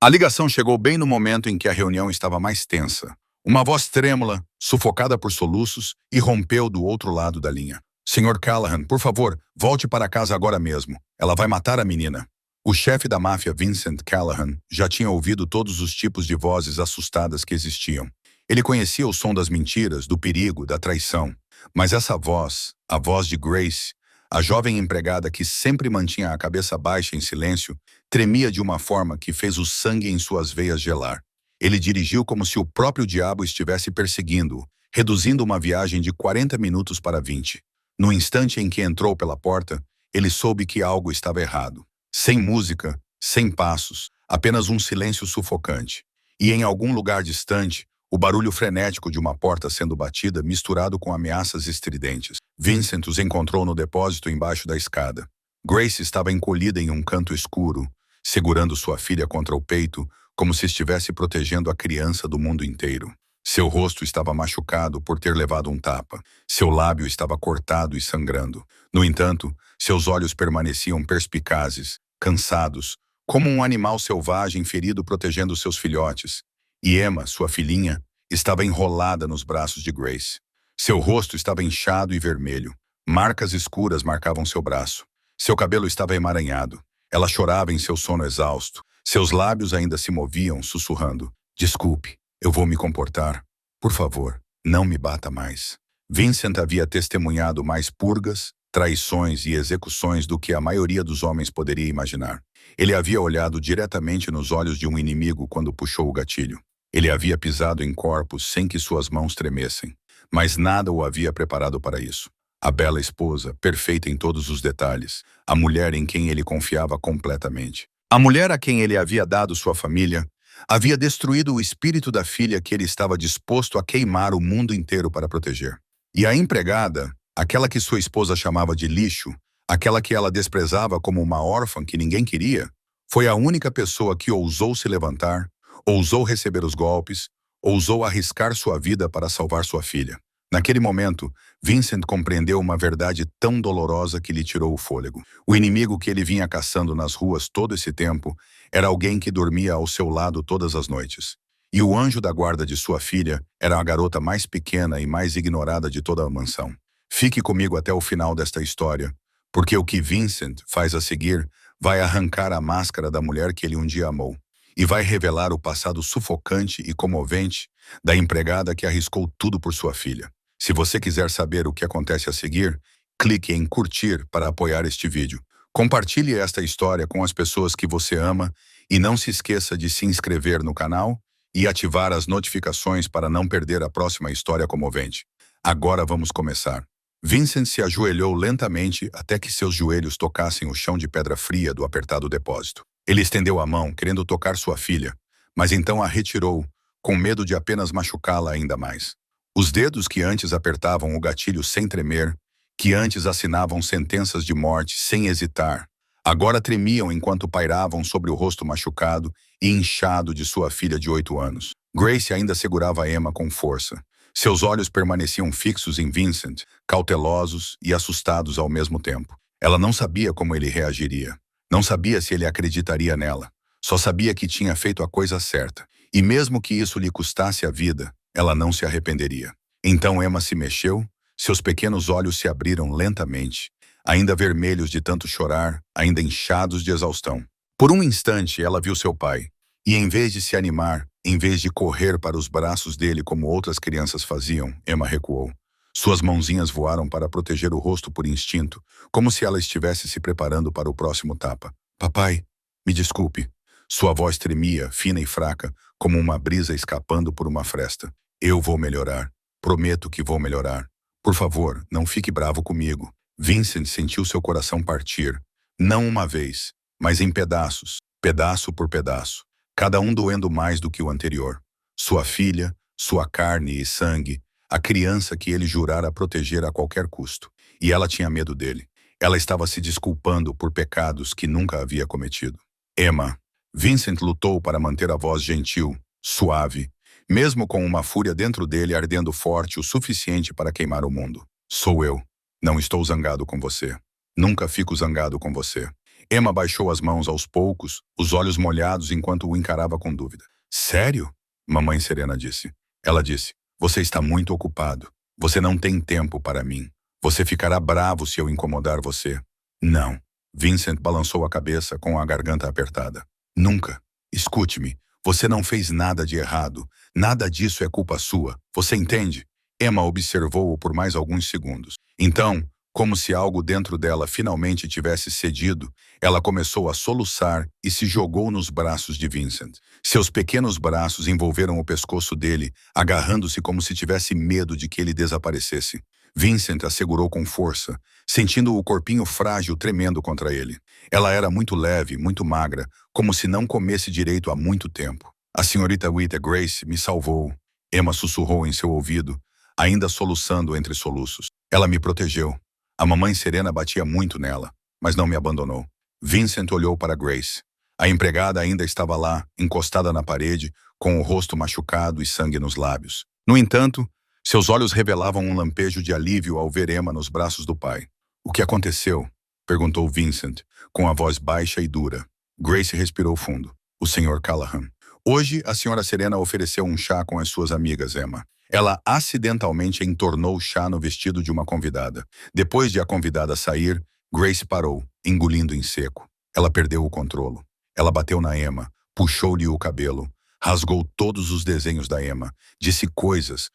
A ligação chegou bem no momento em que a reunião estava mais tensa. Uma voz trêmula, sufocada por soluços, irrompeu do outro lado da linha. Senhor Callahan, por favor, volte para casa agora mesmo. Ela vai matar a menina. O chefe da máfia, Vincent Callahan, já tinha ouvido todos os tipos de vozes assustadas que existiam. Ele conhecia o som das mentiras, do perigo, da traição. Mas essa voz, a voz de Grace, a jovem empregada que sempre mantinha a cabeça baixa em silêncio, tremia de uma forma que fez o sangue em suas veias gelar. Ele dirigiu como se o próprio diabo estivesse perseguindo-o, reduzindo uma viagem de 40 minutos para 20. No instante em que entrou pela porta, ele soube que algo estava errado. Sem música, sem passos, apenas um silêncio sufocante. E em algum lugar distante, o barulho frenético de uma porta sendo batida misturado com ameaças estridentes. Vincent os encontrou no depósito embaixo da escada. Grace estava encolhida em um canto escuro, segurando sua filha contra o peito, como se estivesse protegendo a criança do mundo inteiro. Seu rosto estava machucado por ter levado um tapa. Seu lábio estava cortado e sangrando. No entanto, seus olhos permaneciam perspicazes, cansados, como um animal selvagem ferido protegendo seus filhotes. E Emma, sua filhinha, estava enrolada nos braços de Grace. Seu rosto estava inchado e vermelho. Marcas escuras marcavam seu braço. Seu cabelo estava emaranhado. Ela chorava em seu sono exausto. Seus lábios ainda se moviam, sussurrando: "Desculpe, eu vou me comportar. Por favor, não me bata mais." Vincent havia testemunhado mais purgas, traições e execuções do que a maioria dos homens poderia imaginar. Ele havia olhado diretamente nos olhos de um inimigo quando puxou o gatilho. Ele havia pisado em corpos sem que suas mãos tremessem. Mas nada o havia preparado para isso. A bela esposa, perfeita em todos os detalhes. A mulher em quem ele confiava completamente. A mulher a quem ele havia dado sua família, havia destruído o espírito da filha que ele estava disposto a queimar o mundo inteiro para proteger. E a empregada, aquela que sua esposa chamava de lixo, aquela que ela desprezava como uma órfã que ninguém queria, foi a única pessoa que ousou se levantar, ousou receber os golpes, ousou arriscar sua vida para salvar sua filha. Naquele momento, Vincent compreendeu uma verdade tão dolorosa que lhe tirou o fôlego. O inimigo que ele vinha caçando nas ruas todo esse tempo era alguém que dormia ao seu lado todas as noites. E o anjo da guarda de sua filha era a garota mais pequena e mais ignorada de toda a mansão. Fique comigo até o final desta história, porque o que Vincent faz a seguir vai arrancar a máscara da mulher que ele um dia amou e vai revelar o passado sufocante e comovente da empregada que arriscou tudo por sua filha. Se você quiser saber o que acontece a seguir, clique em curtir para apoiar este vídeo. Compartilhe esta história com as pessoas que você ama e não se esqueça de se inscrever no canal e ativar as notificações para não perder a próxima história comovente. Agora vamos começar. Vincent se ajoelhou lentamente até que seus joelhos tocassem o chão de pedra fria do apertado depósito. Ele estendeu a mão, querendo tocar sua filha, mas então a retirou, com medo de apenas machucá-la ainda mais. Os dedos que antes apertavam o gatilho sem tremer, que antes assinavam sentenças de morte sem hesitar, agora tremiam enquanto pairavam sobre o rosto machucado e inchado de sua filha de 8 anos. Grace ainda segurava Emma com força. Seus olhos permaneciam fixos em Vincent, cautelosos e assustados ao mesmo tempo. Ela não sabia como ele reagiria. Não sabia se ele acreditaria nela. Só sabia que tinha feito a coisa certa. E mesmo que isso lhe custasse a vida, ela não se arrependeria. Então Emma se mexeu, seus pequenos olhos se abriram lentamente, ainda vermelhos de tanto chorar, ainda inchados de exaustão. Por um instante ela viu seu pai, e em vez de se animar, em vez de correr para os braços dele como outras crianças faziam, Emma recuou. Suas mãozinhas voaram para proteger o rosto por instinto, como se ela estivesse se preparando para o próximo tapa. "Papai, me desculpe." Sua voz tremia, fina e fraca, como uma brisa escapando por uma fresta. "Eu vou melhorar. Prometo que vou melhorar. Por favor, não fique bravo comigo." Vincent sentiu seu coração partir. Não uma vez, mas em pedaços, pedaço por pedaço. Cada um doendo mais do que o anterior. Sua filha, sua carne e sangue, a criança que ele jurara proteger a qualquer custo. E ela tinha medo dele. Ela estava se desculpando por pecados que nunca havia cometido. "Emma." Vincent lutou para manter a voz gentil, suave, mesmo com uma fúria dentro dele ardendo forte o suficiente para queimar o mundo. "Sou eu. Não estou zangado com você. Nunca fico zangado com você." Emma baixou as mãos aos poucos, os olhos molhados enquanto o encarava com dúvida. Sério? Mamãe Serena disse. Ela disse, você está muito ocupado. Você não tem tempo para mim. Você ficará bravo se eu incomodar você. Não. Vincent balançou a cabeça com a garganta apertada. Nunca. Escute-me. Você não fez nada de errado. Nada disso é culpa sua. Você entende? Emma observou-o por mais alguns segundos. Então, como se algo dentro dela finalmente tivesse cedido, ela começou a soluçar e se jogou nos braços de Vincent. Seus pequenos braços envolveram o pescoço dele, agarrando-se como se tivesse medo de que ele desaparecesse. Vincent a segurou com força, sentindo o corpinho frágil tremendo contra ele. Ela era muito leve, muito magra, como se não comesse direito há muito tempo. A senhorita Whittaker Grace me salvou. Emma sussurrou em seu ouvido, ainda soluçando entre soluços. Ela me protegeu. A mamãe Serena batia muito nela, mas não me abandonou. Vincent olhou para Grace. A empregada ainda estava lá, encostada na parede, com o rosto machucado e sangue nos lábios. No entanto, seus olhos revelavam um lampejo de alívio ao ver Emma nos braços do pai. O que aconteceu? Perguntou Vincent, com a voz baixa e dura. Grace respirou fundo. O Sr. Callahan. Hoje, a senhora Serena ofereceu um chá com as suas amigas, Emma. Ela acidentalmente entornou o chá no vestido de uma convidada. Depois de a convidada sair, Grace parou, engolindo em seco. Ela perdeu o controle. Ela bateu na Emma, puxou-lhe o cabelo, rasgou todos os desenhos da Emma, disse coisas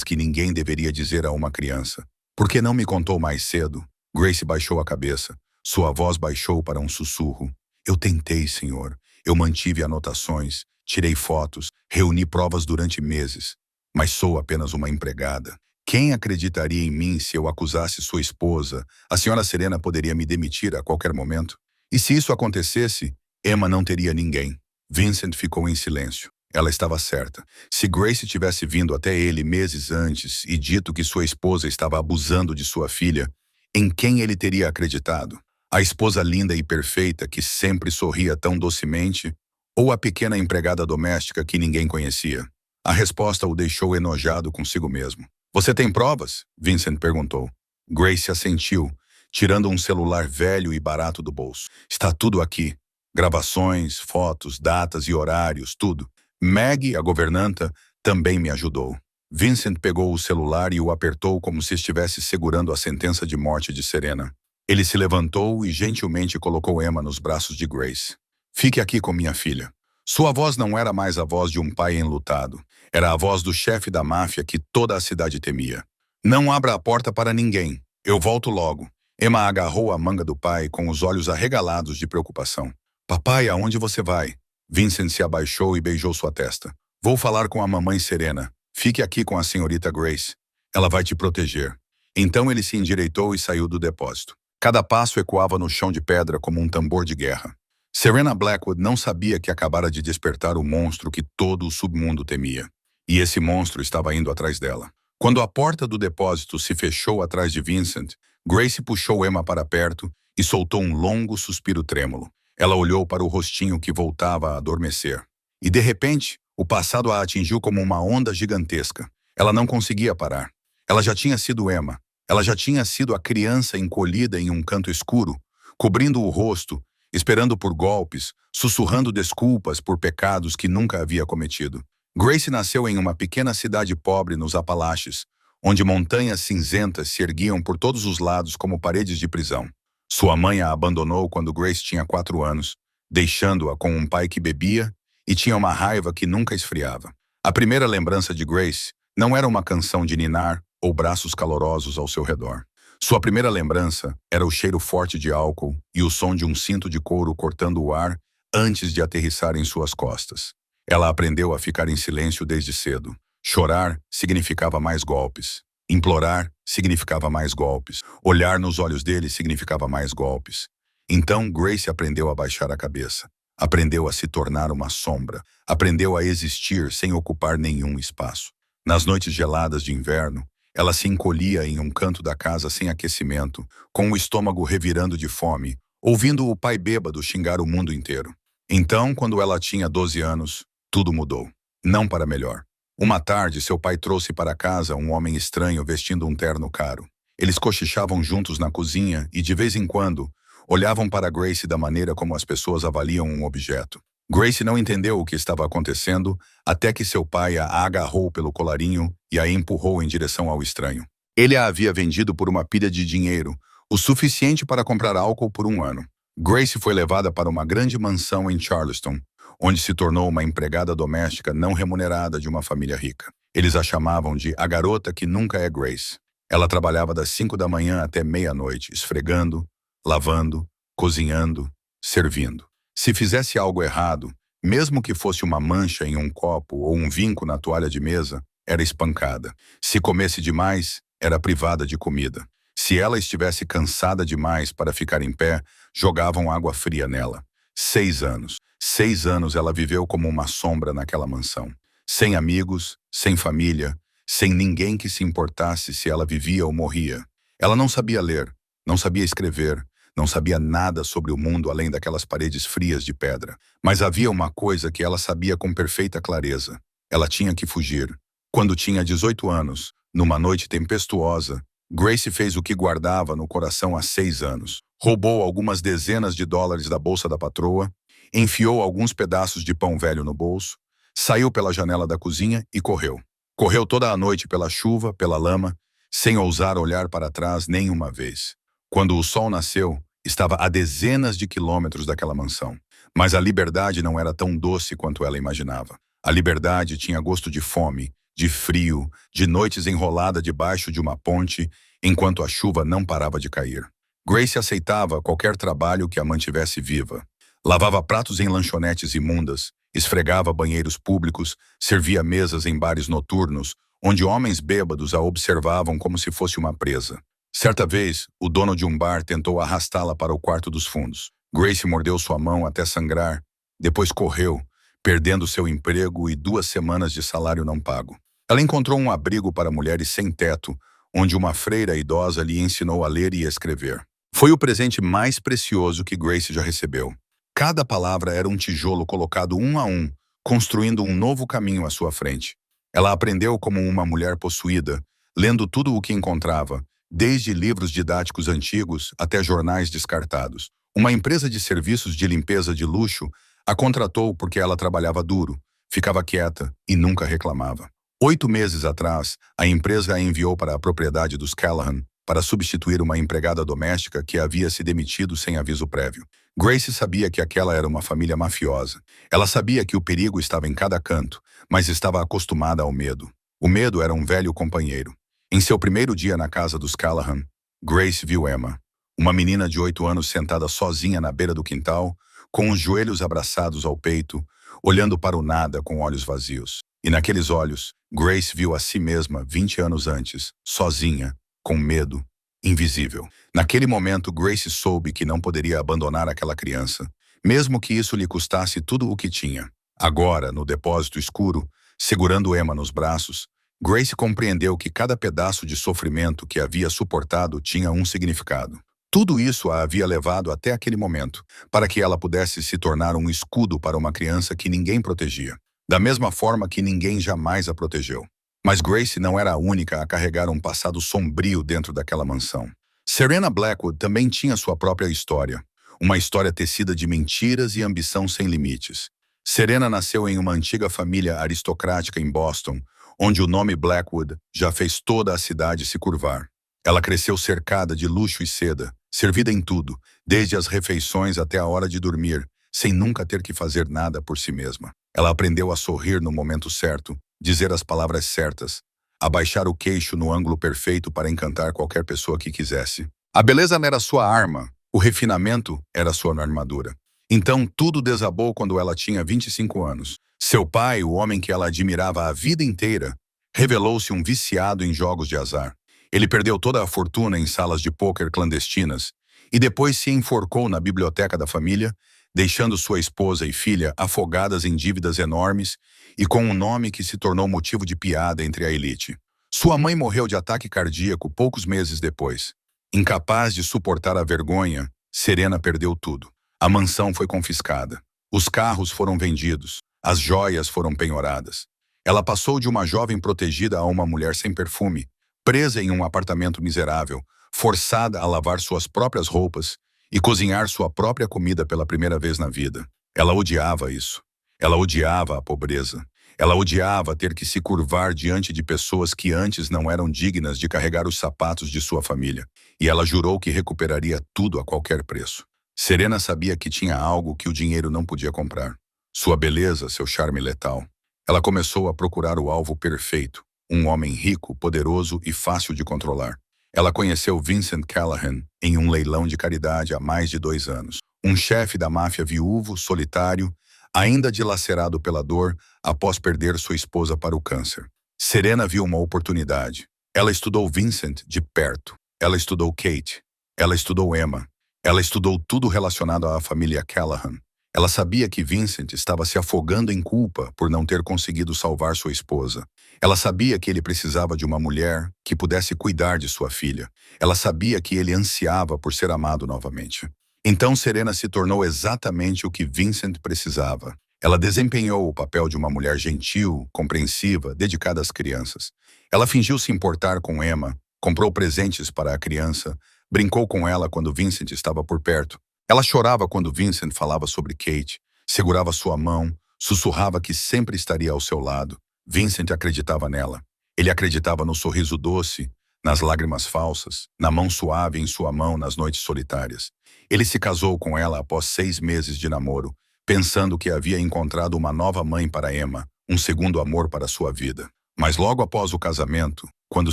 que ninguém deveria dizer a uma criança. Por que não me contou mais cedo? Grace baixou a cabeça. Sua voz baixou para um sussurro. Eu tentei, senhor. Eu mantive anotações, tirei fotos, reuni provas durante meses. Mas sou apenas uma empregada. Quem acreditaria em mim se eu acusasse sua esposa? A senhora Serena poderia me demitir a qualquer momento. E se isso acontecesse, Emma não teria ninguém. Vincent ficou em silêncio. Ela estava certa. Se Grace tivesse vindo até ele meses antes e dito que sua esposa estava abusando de sua filha, em quem ele teria acreditado? A esposa linda e perfeita que sempre sorria tão docemente? Ou a pequena empregada doméstica que ninguém conhecia? A resposta o deixou enojado consigo mesmo. Você tem provas? Vincent perguntou. Grace assentiu, tirando um celular velho e barato do bolso. Está tudo aqui. Gravações, fotos, datas e horários, tudo. Maggie, a governanta, também me ajudou. Vincent pegou o celular e o apertou como se estivesse segurando a sentença de morte de Serena. Ele se levantou e gentilmente colocou Emma nos braços de Grace. Fique aqui com minha filha. Sua voz não era mais a voz de um pai enlutado. Era a voz do chefe da máfia que toda a cidade temia. Não abra a porta para ninguém. Eu volto logo. Emma agarrou a manga do pai com os olhos arregalados de preocupação. Papai, aonde você vai? Vincent se abaixou e beijou sua testa. Vou falar com a mamãe Serena. Fique aqui com a senhorita Grace. Ela vai te proteger. Então ele se endireitou e saiu do depósito. Cada passo ecoava no chão de pedra como um tambor de guerra. Serena Blackwood não sabia que acabara de despertar o monstro que todo o submundo temia. E esse monstro estava indo atrás dela. Quando a porta do depósito se fechou atrás de Vincent, Grace puxou Emma para perto e soltou um longo suspiro trêmulo. Ela olhou para o rostinho que voltava a adormecer. E de repente, o passado a atingiu como uma onda gigantesca. Ela não conseguia parar. Ela já tinha sido Emma. Ela já tinha sido a criança encolhida em um canto escuro, cobrindo o rosto, esperando por golpes, sussurrando desculpas por pecados que nunca havia cometido. Grace nasceu em uma pequena cidade pobre nos Apalaches, onde montanhas cinzentas se erguiam por todos os lados como paredes de prisão. Sua mãe a abandonou quando Grace tinha 4 anos, deixando-a com um pai que bebia e tinha uma raiva que nunca esfriava. A primeira lembrança de Grace não era uma canção de ninar ou braços calorosos ao seu redor. Sua primeira lembrança era o cheiro forte de álcool e o som de um cinto de couro cortando o ar antes de aterrissar em suas costas. Ela aprendeu a ficar em silêncio desde cedo. Chorar significava mais golpes. Implorar significava mais golpes. Olhar nos olhos dele significava mais golpes. Então Grace aprendeu a baixar a cabeça. Aprendeu a se tornar uma sombra. Aprendeu a existir sem ocupar nenhum espaço. Nas noites geladas de inverno, ela se encolhia em um canto da casa sem aquecimento, com o estômago revirando de fome, ouvindo o pai bêbado xingar o mundo inteiro. Então, quando ela tinha 12 anos, tudo mudou. Não para melhor. Uma tarde, seu pai trouxe para casa um homem estranho vestindo um terno caro. Eles cochichavam juntos na cozinha e, de vez em quando, olhavam para Grace da maneira como as pessoas avaliam um objeto. Grace não entendeu o que estava acontecendo até que seu pai a agarrou pelo colarinho e a empurrou em direção ao estranho. Ele a havia vendido por uma pilha de dinheiro, o suficiente para comprar álcool por um ano. Grace foi levada para uma grande mansão em Charleston, onde se tornou uma empregada doméstica não remunerada de uma família rica. Eles a chamavam de a garota que nunca é Grace. Ela trabalhava das 5 da manhã até meia-noite, esfregando, lavando, cozinhando, servindo. Se fizesse algo errado, mesmo que fosse uma mancha em um copo ou um vinco na toalha de mesa, era espancada. Se comesse demais, era privada de comida. Se ela estivesse cansada demais para ficar em pé, jogavam água fria nela. 6 anos. 6 anos ela viveu como uma sombra naquela mansão. Sem amigos, sem família, sem ninguém que se importasse se ela vivia ou morria. Ela não sabia ler, não sabia escrever, não sabia nada sobre o mundo além daquelas paredes frias de pedra. Mas havia uma coisa que ela sabia com perfeita clareza. Ela tinha que fugir. Quando tinha 18 anos, numa noite tempestuosa, Grace fez o que guardava no coração há 6 anos. Roubou algumas dezenas de dólares da bolsa da patroa, enfiou alguns pedaços de pão velho no bolso, saiu pela janela da cozinha e correu. Correu toda a noite pela chuva, pela lama, sem ousar olhar para trás nem uma vez. Quando o sol nasceu, estava a dezenas de quilômetros daquela mansão. Mas a liberdade não era tão doce quanto ela imaginava. A liberdade tinha gosto de fome, de frio, de noites enrolada debaixo de uma ponte, enquanto a chuva não parava de cair. Grace aceitava qualquer trabalho que a mantivesse viva. Lavava pratos em lanchonetes imundas, esfregava banheiros públicos, servia mesas em bares noturnos, onde homens bêbados a observavam como se fosse uma presa. Certa vez, o dono de um bar tentou arrastá-la para o quarto dos fundos. Grace mordeu sua mão até sangrar, depois correu, perdendo seu emprego e 2 semanas de salário não pago. Ela encontrou um abrigo para mulheres sem teto, onde uma freira idosa lhe ensinou a ler e escrever. Foi o presente mais precioso que Grace já recebeu. Cada palavra era um tijolo colocado um a um, construindo um novo caminho à sua frente. Ela aprendeu como uma mulher possuída, lendo tudo o que encontrava, desde livros didáticos antigos até jornais descartados. Uma empresa de serviços de limpeza de luxo a contratou porque ela trabalhava duro, ficava quieta e nunca reclamava. 8 meses atrás, a empresa a enviou para a propriedade dos Callahan para substituir uma empregada doméstica que havia se demitido sem aviso prévio. Grace sabia que aquela era uma família mafiosa. Ela sabia que o perigo estava em cada canto, mas estava acostumada ao medo. O medo era um velho companheiro. Em seu primeiro dia na casa dos Callahan, Grace viu Emma, uma menina de 8 anos sentada sozinha na beira do quintal, com os joelhos abraçados ao peito, olhando para o nada com olhos vazios. E naqueles olhos, Grace viu a si mesma 20 anos antes, sozinha, com medo, invisível. Naquele momento, Grace soube que não poderia abandonar aquela criança, mesmo que isso lhe custasse tudo o que tinha. Agora, no depósito escuro, segurando Emma nos braços, Grace compreendeu que cada pedaço de sofrimento que havia suportado tinha um significado. Tudo isso a havia levado até aquele momento, para que ela pudesse se tornar um escudo para uma criança que ninguém protegia, da mesma forma que ninguém jamais a protegeu. Mas Grace não era a única a carregar um passado sombrio dentro daquela mansão. Serena Blackwood também tinha sua própria história, uma história tecida de mentiras e ambição sem limites. Serena nasceu em uma antiga família aristocrática em Boston, onde o nome Blackwood já fez toda a cidade se curvar. Ela cresceu cercada de luxo e seda, servida em tudo, desde as refeições até a hora de dormir, sem nunca ter que fazer nada por si mesma. Ela aprendeu a sorrir no momento certo, dizer as palavras certas, abaixar o queixo no ângulo perfeito para encantar qualquer pessoa que quisesse. A beleza era sua arma, o refinamento era sua armadura. Então tudo desabou quando ela tinha 25 anos. Seu pai, o homem que ela admirava a vida inteira, revelou-se um viciado em jogos de azar. Ele perdeu toda a fortuna em salas de pôquer clandestinas e depois se enforcou na biblioteca da família, deixando sua esposa e filha afogadas em dívidas enormes e com um nome que se tornou motivo de piada entre a elite. Sua mãe morreu de ataque cardíaco poucos meses depois. Incapaz de suportar a vergonha, Serena perdeu tudo. A mansão foi confiscada. Os carros foram vendidos. As joias foram penhoradas. Ela passou de uma jovem protegida a uma mulher sem perfume, presa em um apartamento miserável, forçada a lavar suas próprias roupas e cozinhar sua própria comida pela primeira vez na vida. Ela odiava isso. Ela odiava a pobreza. Ela odiava ter que se curvar diante de pessoas que antes não eram dignas de carregar os sapatos de sua família. E ela jurou que recuperaria tudo a qualquer preço. Serena sabia que tinha algo que o dinheiro não podia comprar. Sua beleza, seu charme letal. Ela começou a procurar o alvo perfeito, um homem rico, poderoso e fácil de controlar. Ela conheceu Vincent Callahan em um leilão de caridade há mais de 2 anos. Um chefe da máfia viúvo, solitário, ainda dilacerado pela dor após perder sua esposa para o câncer. Serena viu uma oportunidade. Ela estudou Vincent de perto. Ela estudou Kate. Ela estudou Emma. Ela estudou tudo relacionado à família Callahan. Ela sabia que Vincent estava se afogando em culpa por não ter conseguido salvar sua esposa. Ela sabia que ele precisava de uma mulher que pudesse cuidar de sua filha. Ela sabia que ele ansiava por ser amado novamente. Então Serena se tornou exatamente o que Vincent precisava. Ela desempenhou o papel de uma mulher gentil, compreensiva, dedicada às crianças. Ela fingiu se importar com Emma, comprou presentes para a criança, brincou com ela quando Vincent estava por perto. Ela chorava quando Vincent falava sobre Kate, segurava sua mão, sussurrava que sempre estaria ao seu lado. Vincent acreditava nela. Ele acreditava no sorriso doce, nas lágrimas falsas, na mão suave em sua mão nas noites solitárias. Ele se casou com ela após 6 meses de namoro, pensando que havia encontrado uma nova mãe para Emma, um segundo amor para sua vida. Mas logo após o casamento, quando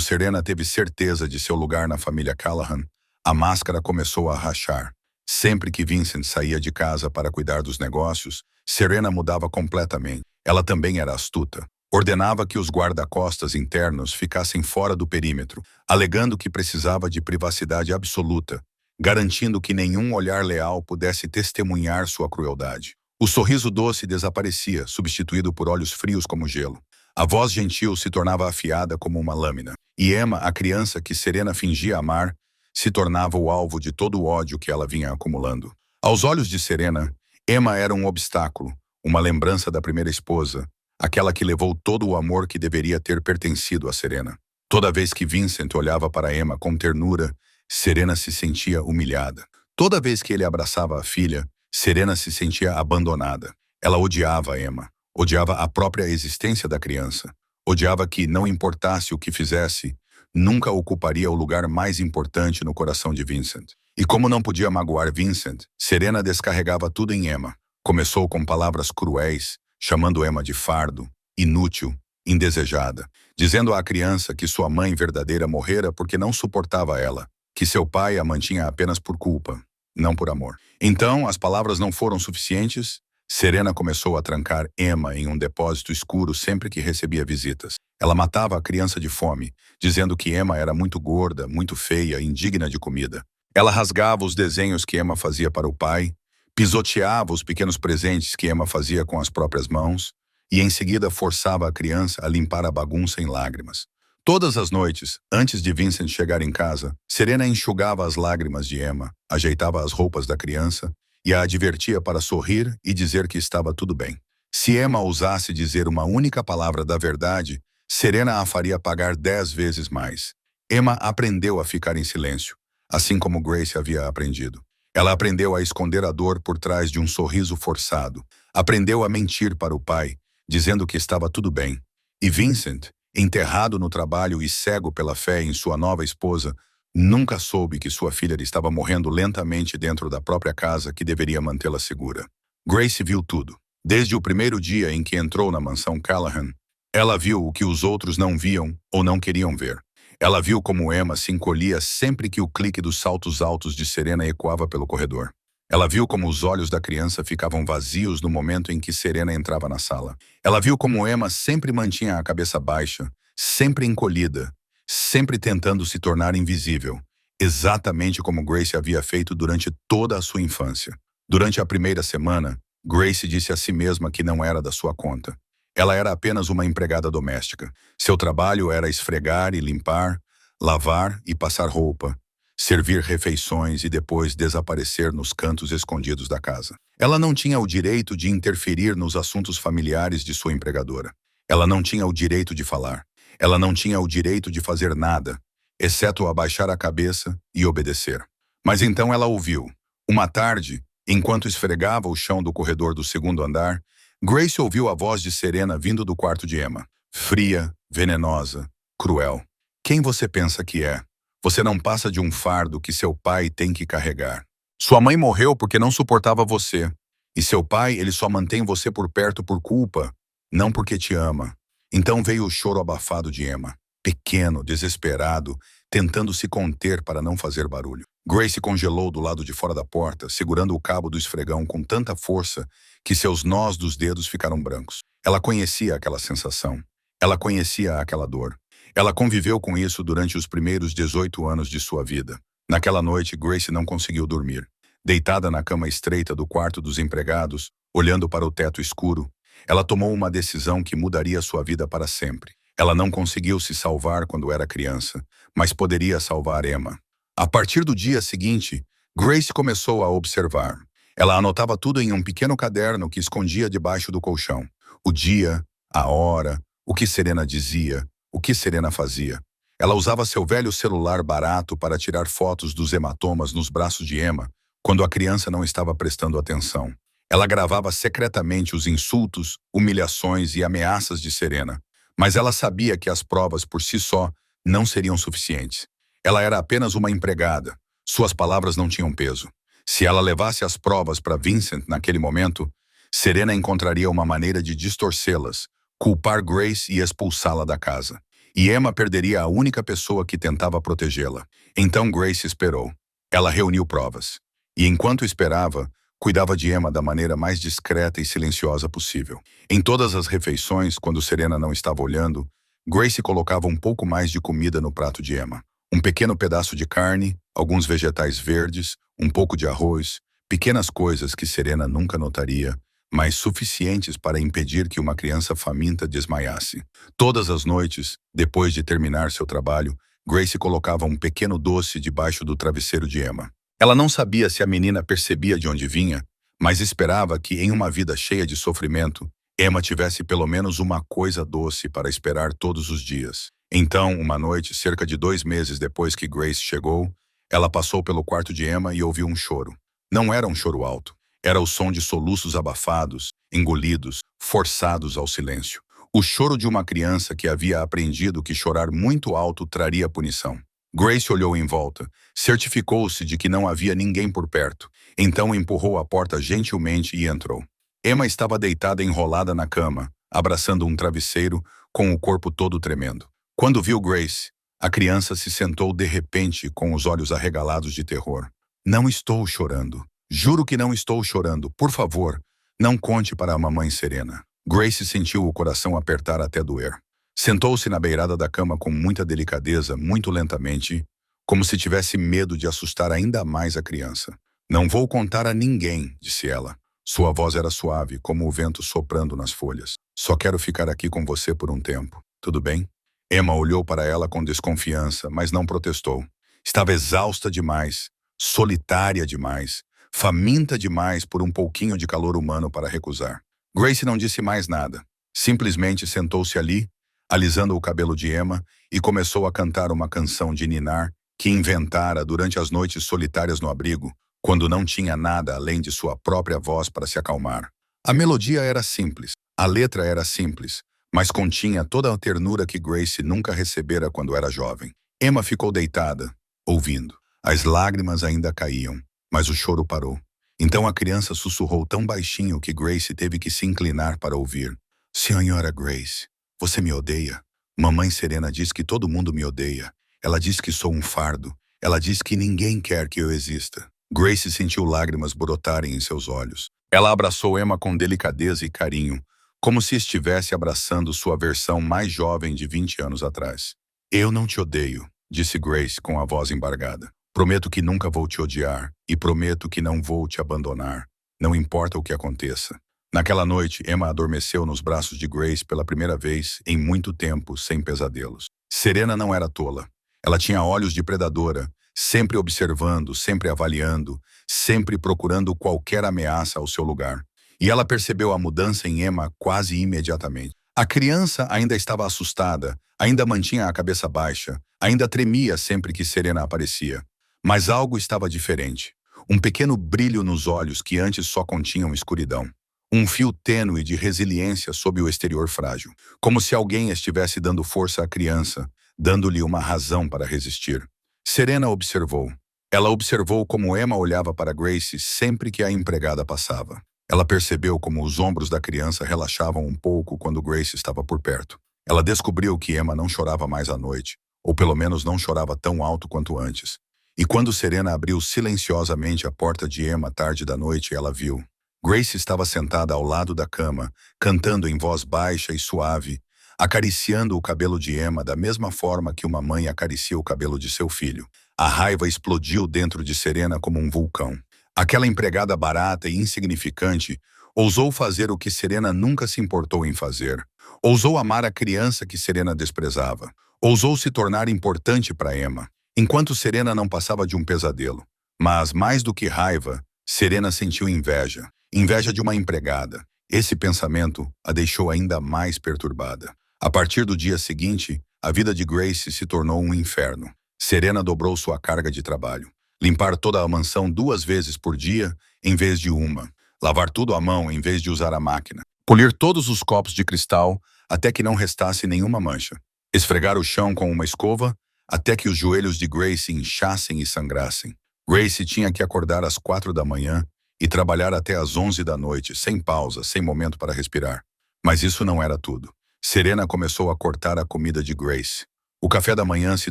Serena teve certeza de seu lugar na família Callahan, a máscara começou a rachar. Sempre que Vincent saía de casa para cuidar dos negócios, Serena mudava completamente. Ela também era astuta. Ordenava que os guarda-costas internos ficassem fora do perímetro, alegando que precisava de privacidade absoluta, garantindo que nenhum olhar leal pudesse testemunhar sua crueldade. O sorriso doce desaparecia, substituído por olhos frios como gelo. A voz gentil se tornava afiada como uma lâmina. E Emma, a criança que Serena fingia amar, se tornava o alvo de todo o ódio que ela vinha acumulando. Aos olhos de Serena, Emma era um obstáculo, uma lembrança da primeira esposa, aquela que levou todo o amor que deveria ter pertencido a Serena. Toda vez que Vincent olhava para Emma com ternura, Serena se sentia humilhada. Toda vez que ele abraçava a filha, Serena se sentia abandonada. Ela odiava Emma, odiava a própria existência da criança, odiava que, não importasse o que fizesse, nunca ocuparia o lugar mais importante no coração de Vincent. E como não podia magoar Vincent, Serena descarregava tudo em Emma. Começou com palavras cruéis, chamando Emma de fardo, inútil, indesejada, dizendo à criança que sua mãe verdadeira morrera porque não suportava ela, que seu pai a mantinha apenas por culpa, não por amor. Então, as palavras não foram suficientes. Serena começou a trancar Emma em um depósito escuro sempre que recebia visitas. Ela matava a criança de fome, dizendo que Emma era muito gorda, muito feia, indigna de comida. Ela rasgava os desenhos que Emma fazia para o pai, pisoteava os pequenos presentes que Emma fazia com as próprias mãos e, em seguida, forçava a criança a limpar a bagunça em lágrimas. Todas as noites, antes de Vincent chegar em casa, Serena enxugava as lágrimas de Emma, ajeitava as roupas da criança e a advertia para sorrir e dizer que estava tudo bem. Se Emma ousasse dizer uma única palavra da verdade, Serena a faria pagar 10 vezes mais. Emma aprendeu a ficar em silêncio, assim como Grace havia aprendido. Ela aprendeu a esconder a dor por trás de um sorriso forçado. Aprendeu a mentir para o pai, dizendo que estava tudo bem. E Vincent, enterrado no trabalho e cego pela fé em sua nova esposa, nunca soube que sua filha estava morrendo lentamente dentro da própria casa que deveria mantê-la segura. Grace viu tudo. Desde o primeiro dia em que entrou na mansão Callahan, ela viu o que os outros não viam ou não queriam ver. Ela viu como Emma se encolhia sempre que o clique dos saltos altos de Serena ecoava pelo corredor. Ela viu como os olhos da criança ficavam vazios no momento em que Serena entrava na sala. Ela viu como Emma sempre mantinha a cabeça baixa, sempre encolhida, sempre tentando se tornar invisível, exatamente como Grace havia feito durante toda a sua infância. Durante a primeira semana, Grace disse a si mesma que não era da sua conta. Ela era apenas uma empregada doméstica. Seu trabalho era esfregar e limpar, lavar e passar roupa, servir refeições e depois desaparecer nos cantos escondidos da casa. Ela não tinha o direito de interferir nos assuntos familiares de sua empregadora. Ela não tinha o direito de falar. Ela não tinha o direito de fazer nada, exceto abaixar a cabeça e obedecer. Mas então ela ouviu. Uma tarde, enquanto esfregava o chão do corredor do segundo andar, Grace ouviu a voz de Serena vindo do quarto de Emma. Fria, venenosa, cruel. Quem você pensa que é? Você não passa de um fardo que seu pai tem que carregar. Sua mãe morreu porque não suportava você. E seu pai, ele só mantém você por perto por culpa, não porque te ama. Então veio o choro abafado de Emma, pequeno, desesperado, tentando se conter para não fazer barulho. Grace congelou do lado de fora da porta, segurando o cabo do esfregão com tanta força que seus nós dos dedos ficaram brancos. Ela conhecia aquela sensação. Ela conhecia aquela dor. Ela conviveu com isso durante os primeiros 18 anos de sua vida. Naquela noite, Grace não conseguiu dormir. Deitada na cama estreita do quarto dos empregados, olhando para o teto escuro, ela tomou uma decisão que mudaria sua vida para sempre. Ela não conseguiu se salvar quando era criança, mas poderia salvar Emma. A partir do dia seguinte, Grace começou a observar. Ela anotava tudo em um pequeno caderno que escondia debaixo do colchão. O dia, a hora, o que Serena dizia, o que Serena fazia. Ela usava seu velho celular barato para tirar fotos dos hematomas nos braços de Emma, quando a criança não estava prestando atenção. Ela gravava secretamente os insultos, humilhações e ameaças de Serena, mas ela sabia que as provas por si só não seriam suficientes. Ela era apenas uma empregada. Suas palavras não tinham peso. Se ela levasse as provas para Vincent naquele momento, Serena encontraria uma maneira de distorcê-las, culpar Grace e expulsá-la da casa. E Emma perderia a única pessoa que tentava protegê-la. Então Grace esperou. Ela reuniu provas. E enquanto esperava, cuidava de Emma da maneira mais discreta e silenciosa possível. Em todas as refeições, quando Serena não estava olhando, Grace colocava um pouco mais de comida no prato de Emma. Um pequeno pedaço de carne, alguns vegetais verdes, um pouco de arroz, pequenas coisas que Serena nunca notaria, mas suficientes para impedir que uma criança faminta desmaiasse. Todas as noites, depois de terminar seu trabalho, Grace colocava um pequeno doce debaixo do travesseiro de Emma. Ela não sabia se a menina percebia de onde vinha, mas esperava que, em uma vida cheia de sofrimento, Emma tivesse pelo menos uma coisa doce para esperar todos os dias. Então, uma noite, cerca de 2 meses depois que Grace chegou, ela passou pelo quarto de Emma e ouviu um choro. Não era um choro alto. Era o som de soluços abafados, engolidos, forçados ao silêncio. O choro de uma criança que havia aprendido que chorar muito alto traria punição. Grace olhou em volta, certificou-se de que não havia ninguém por perto. Então empurrou a porta gentilmente e entrou. Emma estava deitada enrolada na cama, abraçando um travesseiro, com o corpo todo tremendo. Quando viu Grace, a criança se sentou de repente com os olhos arregalados de terror. Não estou chorando. Juro que não estou chorando. Por favor, não conte para a mamãe Serena. Grace sentiu o coração apertar até doer. Sentou-se na beirada da cama com muita delicadeza, muito lentamente, como se tivesse medo de assustar ainda mais a criança. Não vou contar a ninguém, disse ela. Sua voz era suave, como o vento soprando nas folhas. Só quero ficar aqui com você por um tempo. Tudo bem? Emma olhou para ela com desconfiança, mas não protestou. Estava exausta demais, solitária demais, faminta demais por um pouquinho de calor humano para recusar. Grace não disse mais nada. Simplesmente sentou-se ali, alisando o cabelo de Emma, e começou a cantar uma canção de ninar que inventara durante as noites solitárias no abrigo, quando não tinha nada além de sua própria voz para se acalmar. A melodia era simples, a letra era simples, mas continha toda a ternura que Grace nunca recebera quando era jovem. Emma ficou deitada, ouvindo. As lágrimas ainda caíam, mas o choro parou. Então a criança sussurrou tão baixinho que Grace teve que se inclinar para ouvir. Senhora Grace, você me odeia? Mamãe Serena diz que todo mundo me odeia. Ela diz que sou um fardo. Ela diz que ninguém quer que eu exista. Grace sentiu lágrimas brotarem em seus olhos. Ela abraçou Emma com delicadeza e carinho, como se estivesse abraçando sua versão mais jovem de 20 anos atrás. Eu não te odeio, disse Grace com a voz embargada. Prometo que nunca vou te odiar e prometo que não vou te abandonar, não importa o que aconteça. Naquela noite, Emma adormeceu nos braços de Grace pela primeira vez em muito tempo, sem pesadelos. Serena não era tola. Ela tinha olhos de predadora, sempre observando, sempre avaliando, sempre procurando qualquer ameaça ao seu lugar. E ela percebeu a mudança em Emma quase imediatamente. A criança ainda estava assustada, ainda mantinha a cabeça baixa, ainda tremia sempre que Serena aparecia. Mas algo estava diferente. Um pequeno brilho nos olhos que antes só continham escuridão. Um fio tênue de resiliência sob o exterior frágil. Como se alguém estivesse dando força à criança, dando-lhe uma razão para resistir. Serena observou. Ela observou como Emma olhava para Grace sempre que a empregada passava. Ela percebeu como os ombros da criança relaxavam um pouco quando Grace estava por perto. Ela descobriu que Emma não chorava mais à noite, ou pelo menos não chorava tão alto quanto antes. E quando Serena abriu silenciosamente a porta de Emma tarde da noite, ela viu. Grace estava sentada ao lado da cama, cantando em voz baixa e suave, acariciando o cabelo de Emma da mesma forma que uma mãe acaricia o cabelo de seu filho. A raiva explodiu dentro de Serena como um vulcão. Aquela empregada barata e insignificante ousou fazer o que Serena nunca se importou em fazer. Ousou amar a criança que Serena desprezava. Ousou se tornar importante para Emma, enquanto Serena não passava de um pesadelo. Mas, mais do que raiva, Serena sentiu inveja. Inveja de uma empregada. Esse pensamento a deixou ainda mais perturbada. A partir do dia seguinte, a vida de Grace se tornou um inferno. Serena dobrou sua carga de trabalho. Limpar toda a mansão 2 vezes por dia, em vez de uma. Lavar tudo à mão, em vez de usar a máquina. Polir todos os copos de cristal, até que não restasse nenhuma mancha. Esfregar o chão com uma escova, até que os joelhos de Grace inchassem e sangrassem. Grace tinha que acordar às 4 da manhã e trabalhar até às 11 da noite, sem pausa, sem momento para respirar. Mas isso não era tudo. Serena começou a cortar a comida de Grace. O café da manhã se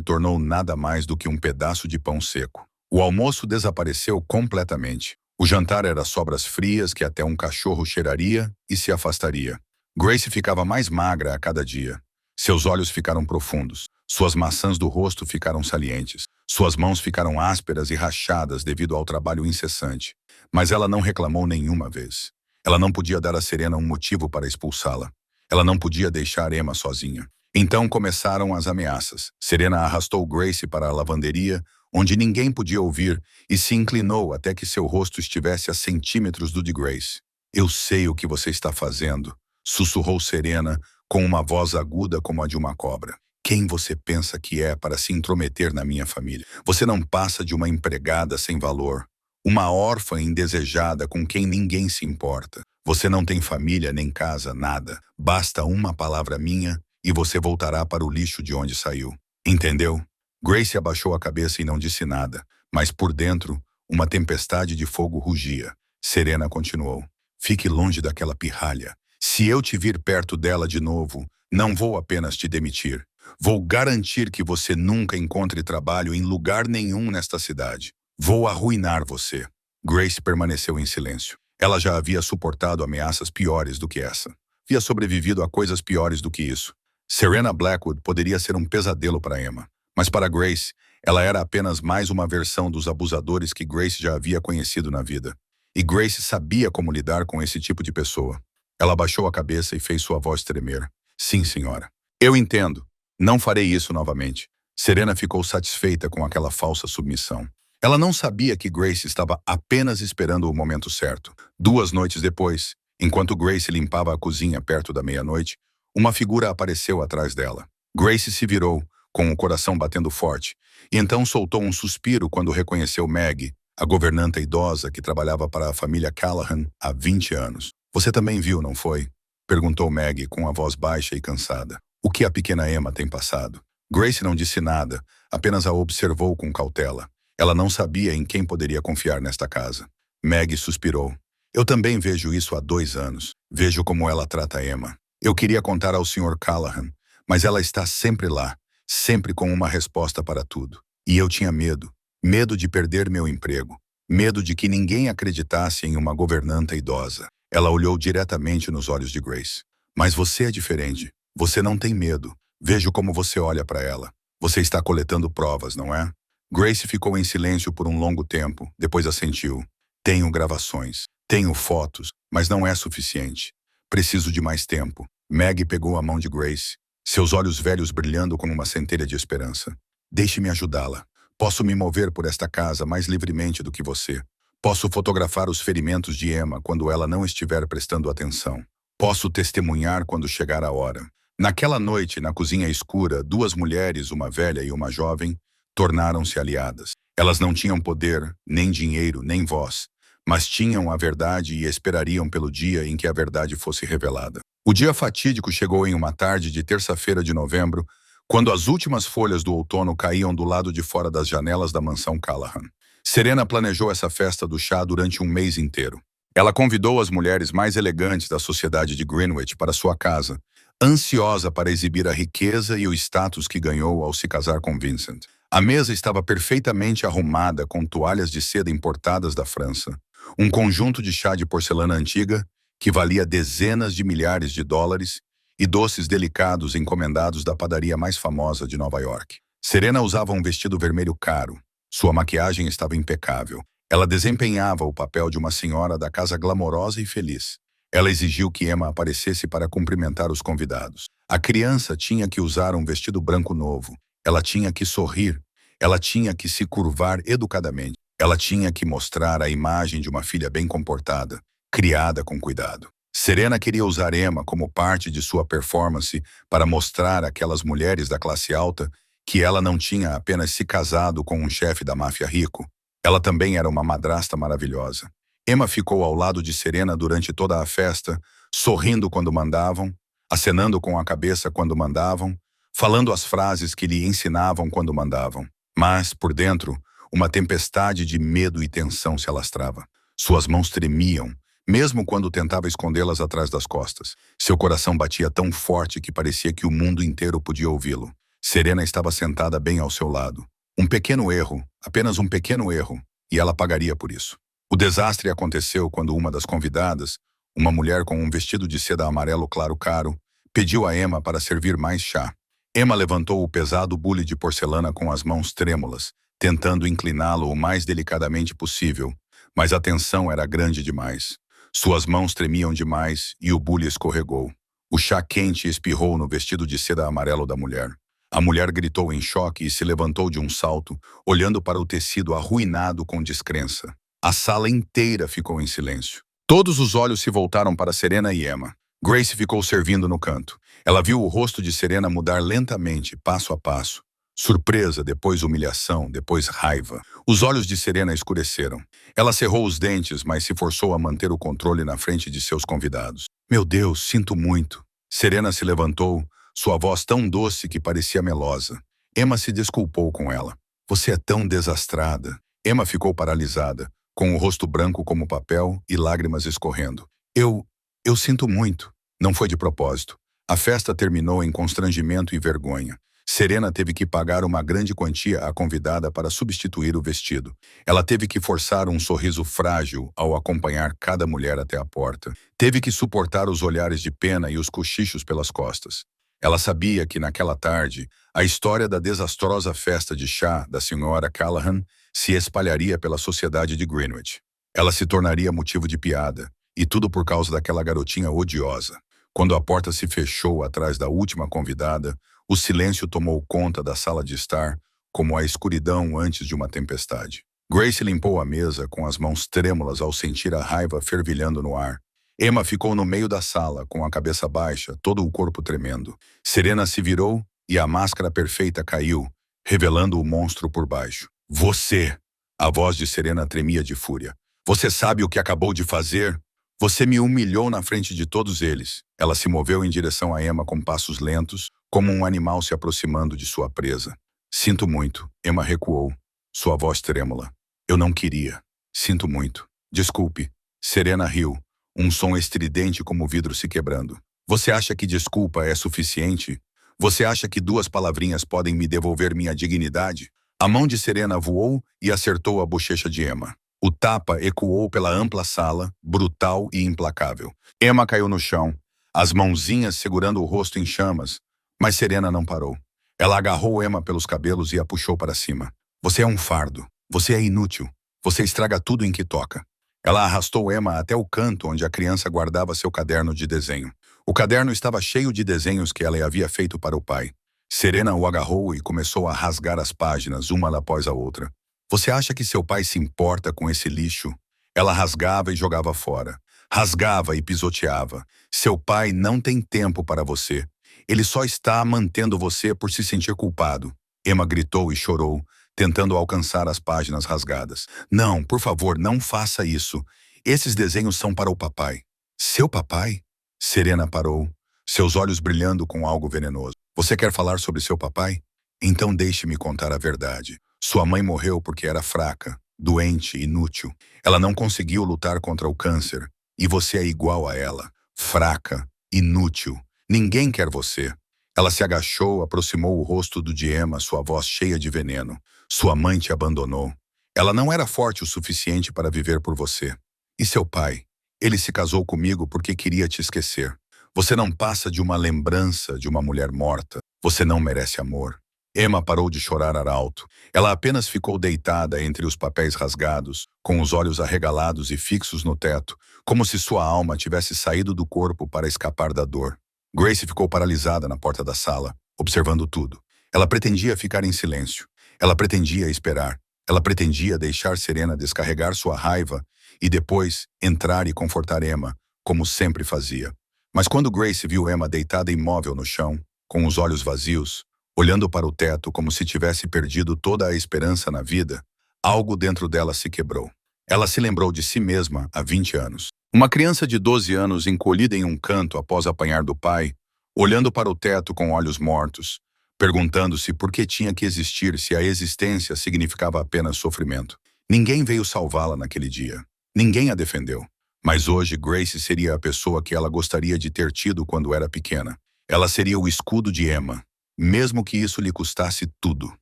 tornou nada mais do que um pedaço de pão seco. O almoço desapareceu completamente. O jantar era sobras frias que até um cachorro cheiraria e se afastaria. Grace ficava mais magra a cada dia. Seus olhos ficaram profundos. Suas maçãs do rosto ficaram salientes. Suas mãos ficaram ásperas e rachadas devido ao trabalho incessante. Mas ela não reclamou nenhuma vez. Ela não podia dar a Serena um motivo para expulsá-la. Ela não podia deixar Emma sozinha. Então começaram as ameaças. Serena arrastou Grace para a lavanderia, onde ninguém podia ouvir, e se inclinou até que seu rosto estivesse a centímetros do de Grace. "Eu sei o que você está fazendo", sussurrou Serena, com uma voz aguda como a de uma cobra. "Quem você pensa que é para se intrometer na minha família? Você não passa de uma empregada sem valor. Uma órfã indesejada com quem ninguém se importa. Você não tem família, nem casa, nada. Basta uma palavra minha e você voltará para o lixo de onde saiu. Entendeu?" Grace abaixou a cabeça e não disse nada, mas por dentro, uma tempestade de fogo rugia. Serena continuou. "Fique longe daquela pirralha. Se eu te vir perto dela de novo, não vou apenas te demitir. Vou garantir que você nunca encontre trabalho em lugar nenhum nesta cidade. Vou arruinar você." Grace permaneceu em silêncio. Ela já havia suportado ameaças piores do que essa. Havia sobrevivido a coisas piores do que isso. Serena Blackwood poderia ser um pesadelo para Emma. Mas para Grace, ela era apenas mais uma versão dos abusadores que Grace já havia conhecido na vida. E Grace sabia como lidar com esse tipo de pessoa. Ela baixou a cabeça e fez sua voz tremer. "Sim, senhora. Eu entendo. Não farei isso novamente." Serena ficou satisfeita com aquela falsa submissão. Ela não sabia que Grace estava apenas esperando o momento certo. 2 noites depois, enquanto Grace limpava a cozinha perto da meia-noite, uma figura apareceu atrás dela. Grace se virou, com o coração batendo forte, e então soltou um suspiro quando reconheceu Maggie, a governanta idosa que trabalhava para a família Callahan há 20 anos. "Você também viu, não foi?" perguntou Maggie com a voz baixa e cansada. "O que a pequena Emma tem passado?" Grace não disse nada, apenas a observou com cautela. Ela não sabia em quem poderia confiar nesta casa. Maggie suspirou. "Eu também vejo isso há 2 anos. Vejo como ela trata Emma. Eu queria contar ao Sr. Callahan, mas ela está sempre lá, sempre com uma resposta para tudo. E eu tinha medo. Medo de perder meu emprego. Medo de que ninguém acreditasse em uma governanta idosa." Ela olhou diretamente nos olhos de Grace. "Mas você é diferente. Você não tem medo. Vejo como você olha para ela. Você está coletando provas, não é?" Grace ficou em silêncio por um longo tempo, depois assentiu. "Tenho gravações. Tenho fotos, mas não é suficiente. Preciso de mais tempo." Maggie pegou a mão de Grace, seus olhos velhos brilhando como uma centelha de esperança. "Deixe-me ajudá-la. Posso me mover por esta casa mais livremente do que você. Posso fotografar os ferimentos de Emma quando ela não estiver prestando atenção. Posso testemunhar quando chegar a hora." Naquela noite, na cozinha escura, 2 mulheres, uma velha e uma jovem, tornaram-se aliadas. Elas não tinham poder, nem dinheiro, nem voz, mas tinham a verdade e esperariam pelo dia em que a verdade fosse revelada. O dia fatídico chegou em uma tarde de terça-feira de novembro, quando as últimas folhas do outono caíam do lado de fora das janelas da mansão Callahan. Serena planejou essa festa do chá durante um mês inteiro. Ela convidou as mulheres mais elegantes da sociedade de Greenwich para sua casa, ansiosa para exibir a riqueza e o status que ganhou ao se casar com Vincent. A mesa estava perfeitamente arrumada com toalhas de seda importadas da França, um conjunto de chá de porcelana antiga que valia dezenas de milhares de dólares e doces delicados encomendados da padaria mais famosa de Nova York. Serena usava um vestido vermelho caro. Sua maquiagem estava impecável. Ela desempenhava o papel de uma senhora da casa glamourosa e feliz. Ela exigiu que Emma aparecesse para cumprimentar os convidados. A criança tinha que usar um vestido branco novo. Ela tinha que sorrir. Ela tinha que se curvar educadamente. Ela tinha que mostrar a imagem de uma filha bem comportada, criada com cuidado. Serena queria usar Emma como parte de sua performance para mostrar àquelas mulheres da classe alta que ela não tinha apenas se casado com um chefe da máfia rico. Ela também era uma madrasta maravilhosa. Emma ficou ao lado de Serena durante toda a festa, sorrindo quando mandavam, acenando com a cabeça quando mandavam, falando as frases que lhe ensinavam quando mandavam. Mas, por dentro, uma tempestade de medo e tensão se alastrava. Suas mãos tremiam, mesmo quando tentava escondê-las atrás das costas. Seu coração batia tão forte que parecia que o mundo inteiro podia ouvi-lo. Serena estava sentada bem ao seu lado. Um pequeno erro, apenas um pequeno erro, e ela pagaria por isso. O desastre aconteceu quando uma das convidadas, uma mulher com um vestido de seda amarelo claro caro, pediu a Emma para servir mais chá. Emma levantou o pesado bule de porcelana com as mãos trêmulas, tentando incliná-lo o mais delicadamente possível, mas a tensão era grande demais. Suas mãos tremiam demais e o bule escorregou. O chá quente espirrou no vestido de seda amarelo da mulher. A mulher gritou em choque e se levantou de um salto, olhando para o tecido arruinado com descrença. A sala inteira ficou em silêncio. Todos os olhos se voltaram para Serena e Emma. Grace ficou servindo no canto. Ela viu o rosto de Serena mudar lentamente, passo a passo. Surpresa, depois humilhação, depois raiva. Os olhos de Serena escureceram. Ela cerrou os dentes, mas se forçou a manter o controle na frente de seus convidados. Meu Deus, sinto muito. Serena se levantou, sua voz tão doce que parecia melosa. Emma se desculpou com ela. Você é tão desastrada. Emma ficou paralisada, com o rosto branco como papel e lágrimas escorrendo. Eu sinto muito. Não foi de propósito. A festa terminou em constrangimento e vergonha. Serena teve que pagar uma grande quantia à convidada para substituir o vestido. Ela teve que forçar um sorriso frágil ao acompanhar cada mulher até a porta. Teve que suportar os olhares de pena e os cochichos pelas costas. Ela sabia que naquela tarde, a história da desastrosa festa de chá da senhora Callahan se espalharia pela sociedade de Greenwich. Ela se tornaria motivo de piada, e tudo por causa daquela garotinha odiosa. Quando a porta se fechou atrás da última convidada, o silêncio tomou conta da sala de estar, como a escuridão antes de uma tempestade. Grace limpou a mesa com as mãos trêmulas ao sentir a raiva fervilhando no ar. Emma ficou no meio da sala, com a cabeça baixa, todo o corpo tremendo. Serena se virou e a máscara perfeita caiu, revelando o monstro por baixo. Você! A voz de Serena tremia de fúria. Você sabe o que acabou de fazer? Você me humilhou na frente de todos eles. Ela se moveu em direção a Emma com passos lentos, como um animal se aproximando de sua presa. Sinto muito. Emma recuou, sua voz trêmula. Eu não queria. Sinto muito. Desculpe. Serena riu, um som estridente como o vidro se quebrando. Você acha que desculpa é suficiente? Você acha que 2 palavrinhas podem me devolver minha dignidade? A mão de Serena voou e acertou a bochecha de Emma. O tapa ecoou pela ampla sala, brutal e implacável. Emma caiu no chão, as mãozinhas segurando o rosto em chamas, mas Serena não parou. Ela agarrou Emma pelos cabelos e a puxou para cima. Você é um fardo. Você é inútil. Você estraga tudo em que toca. Ela arrastou Emma até o canto onde a criança guardava seu caderno de desenho. O caderno estava cheio de desenhos que ela havia feito para o pai. Serena o agarrou e começou a rasgar as páginas, uma após a outra. Você acha que seu pai se importa com esse lixo? Ela rasgava e jogava fora. Rasgava e pisoteava. Seu pai não tem tempo para você. Ele só está mantendo você por se sentir culpado. Emma gritou e chorou, tentando alcançar as páginas rasgadas. Não, por favor, não faça isso. Esses desenhos são para o papai. Seu papai? Serena parou, seus olhos brilhando com algo venenoso. Você quer falar sobre seu papai? Então deixe-me contar a verdade. Sua mãe morreu porque era fraca, doente, inútil. Ela não conseguiu lutar contra o câncer. E você é igual a ela. Fraca, inútil. Ninguém quer você. Ela se agachou, aproximou o rosto do de Emma, sua voz cheia de veneno. Sua mãe te abandonou. Ela não era forte o suficiente para viver por você. E seu pai? Ele se casou comigo porque queria te esquecer. Você não passa de uma lembrança de uma mulher morta. Você não merece amor. Emma parou de chorar arauto. Ela apenas ficou deitada entre os papéis rasgados, com os olhos arregalados e fixos no teto, como se sua alma tivesse saído do corpo para escapar da dor. Grace ficou paralisada na porta da sala, observando tudo. Ela pretendia ficar em silêncio. Ela pretendia esperar. Ela pretendia deixar Serena descarregar sua raiva e depois entrar e confortar Emma, como sempre fazia. Mas quando Grace viu Emma deitada imóvel no chão, com os olhos vazios, olhando para o teto como se tivesse perdido toda a esperança na vida, algo dentro dela se quebrou. Ela se lembrou de si mesma há 20 anos. Uma criança de 12 anos encolhida em um canto após apanhar do pai, olhando para o teto com olhos mortos, perguntando-se por que tinha que existir se a existência significava apenas sofrimento. Ninguém veio salvá-la naquele dia. Ninguém a defendeu. Mas hoje Grace seria a pessoa que ela gostaria de ter tido quando era pequena. Ela seria o escudo de Emma, mesmo que isso lhe custasse tudo.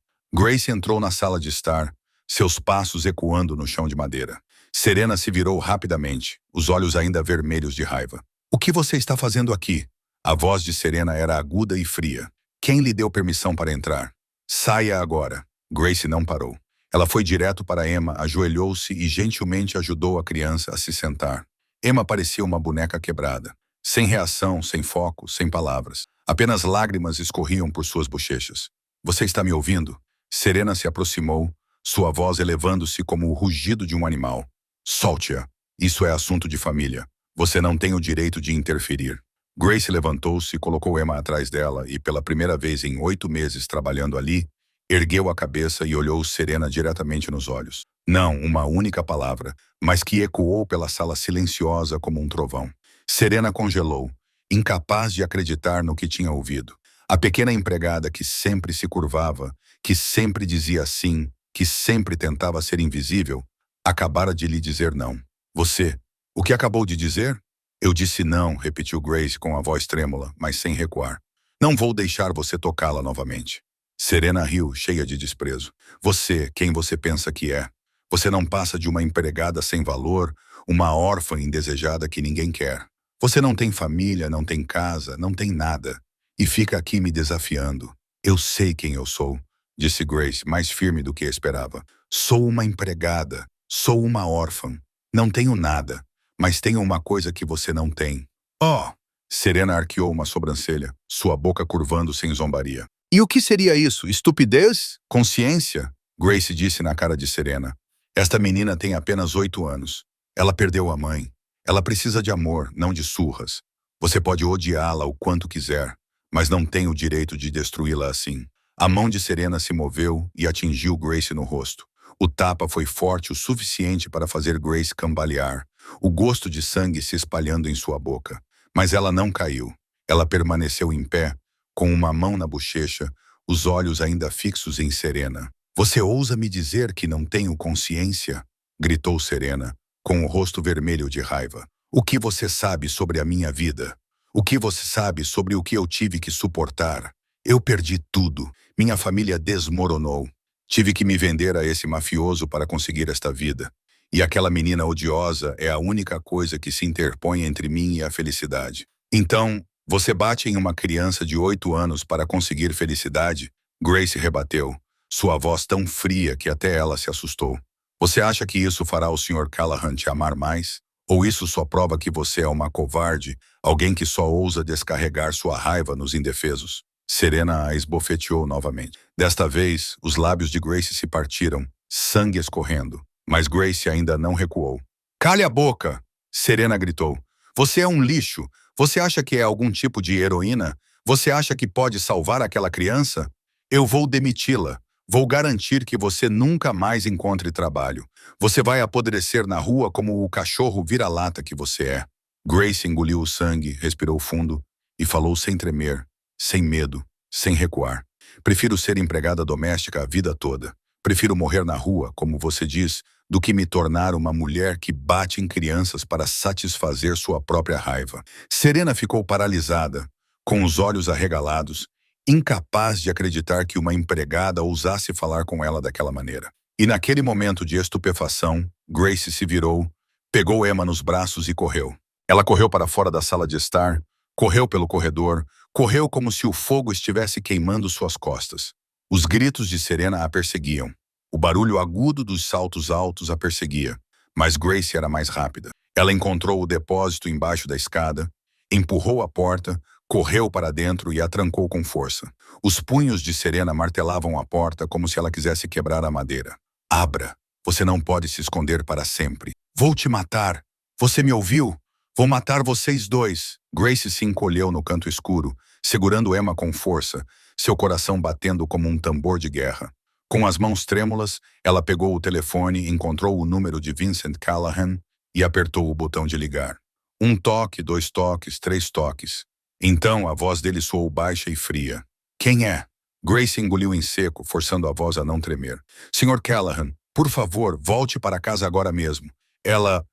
Grace entrou na sala de estar, seus passos ecoando no chão de madeira. Serena se virou rapidamente, os olhos ainda vermelhos de raiva. O que você está fazendo aqui? A voz de Serena era aguda e fria. Quem lhe deu permissão para entrar? Saia agora. Grace não parou. Ela foi direto para Emma, ajoelhou-se e gentilmente ajudou a criança a se sentar. Emma parecia uma boneca quebrada. Sem reação, sem foco, sem palavras. Apenas lágrimas escorriam por suas bochechas. Você está me ouvindo? Serena se aproximou, sua voz elevando-se como o rugido de um animal. Solte-a. Isso é assunto de família. Você não tem o direito de interferir. Grace levantou-se, colocou Emma atrás dela e, pela primeira vez em 8 meses trabalhando ali, ergueu a cabeça e olhou Serena diretamente nos olhos. Não uma única palavra, mas que ecoou pela sala silenciosa como um trovão. Serena congelou, incapaz de acreditar no que tinha ouvido. A pequena empregada que sempre se curvava, que sempre dizia sim, que sempre tentava ser invisível, acabara de lhe dizer não. Você, o que acabou de dizer? Eu disse não, repetiu Grace com a voz trêmula, mas sem recuar. Não vou deixar você tocá-la novamente. Serena riu, cheia de desprezo. Você, quem você pensa que é? Você não passa de uma empregada sem valor, uma órfã indesejada que ninguém quer. Você não tem família, não tem casa, não tem nada. E fica aqui me desafiando. Eu sei quem eu sou, disse Grace, mais firme do que esperava. Sou uma empregada, sou uma órfã. Não tenho nada, mas tenho uma coisa que você não tem. Oh! Serena arqueou uma sobrancelha, sua boca curvando sem zombaria. E o que seria isso? Estupidez? Consciência? Grace disse na cara de Serena. Esta menina tem apenas 8 anos. Ela perdeu a mãe. Ela precisa de amor, não de surras. Você pode odiá-la o quanto quiser, mas não tem o direito de destruí-la assim. A mão de Serena se moveu e atingiu Grace no rosto. O tapa foi forte o suficiente para fazer Grace cambalear, o gosto de sangue se espalhando em sua boca. Mas ela não caiu. Ela permaneceu em pé, com uma mão na bochecha, os olhos ainda fixos em Serena. Você ousa me dizer que não tenho consciência? Gritou Serena, com o rosto vermelho de raiva. O que você sabe sobre a minha vida? O que você sabe sobre o que eu tive que suportar? Eu perdi tudo. Minha família desmoronou. Tive que me vender a esse mafioso para conseguir esta vida. E aquela menina odiosa é a única coisa que se interpõe entre mim e a felicidade. Então, você bate em uma criança de 8 anos para conseguir felicidade? Grace rebateu, sua voz tão fria que até ela se assustou. Você acha que isso fará o Sr. Callahan te amar mais? Ou isso só prova que você é uma covarde, alguém que só ousa descarregar sua raiva nos indefesos? Serena a esbofeteou novamente. Desta vez, os lábios de Grace se partiram, sangue escorrendo. Mas Grace ainda não recuou. Cale a boca! Serena gritou. Você é um lixo. Você acha que é algum tipo de heroína? Você acha que pode salvar aquela criança? Eu vou demiti-la. Vou garantir que você nunca mais encontre trabalho. Você vai apodrecer na rua como o cachorro vira-lata que você é. Grace engoliu o sangue, respirou fundo e falou sem tremer, sem medo, sem recuar. Prefiro ser empregada doméstica a vida toda. Prefiro morrer na rua, como você diz, do que me tornar uma mulher que bate em crianças para satisfazer sua própria raiva. Serena ficou paralisada, com os olhos arregalados, incapaz de acreditar que uma empregada ousasse falar com ela daquela maneira. E naquele momento de estupefação, Grace se virou, pegou Emma nos braços e correu. Ela correu para fora da sala de estar, correu pelo corredor, correu como se o fogo estivesse queimando suas costas. Os gritos de Serena a perseguiam. O barulho agudo dos saltos altos a perseguia. Mas Grace era mais rápida. Ela encontrou o depósito embaixo da escada, empurrou a porta, correu para dentro e a trancou com força. Os punhos de Serena martelavam a porta como se ela quisesse quebrar a madeira. Abra! Você não pode se esconder para sempre. Vou te matar! Você me ouviu? Vou matar vocês dois! Grace se encolheu no canto escuro, segurando Emma com força, seu coração batendo como um tambor de guerra. Com as mãos trêmulas, ela pegou o telefone, encontrou o número de Vincent Callahan e apertou o botão de ligar. 1 toque, 2 toques, 3 toques. Então a voz dele soou baixa e fria. Quem é? Grace engoliu em seco, forçando a voz a não tremer. Sr. Callahan, por favor, volte para casa agora mesmo. Ela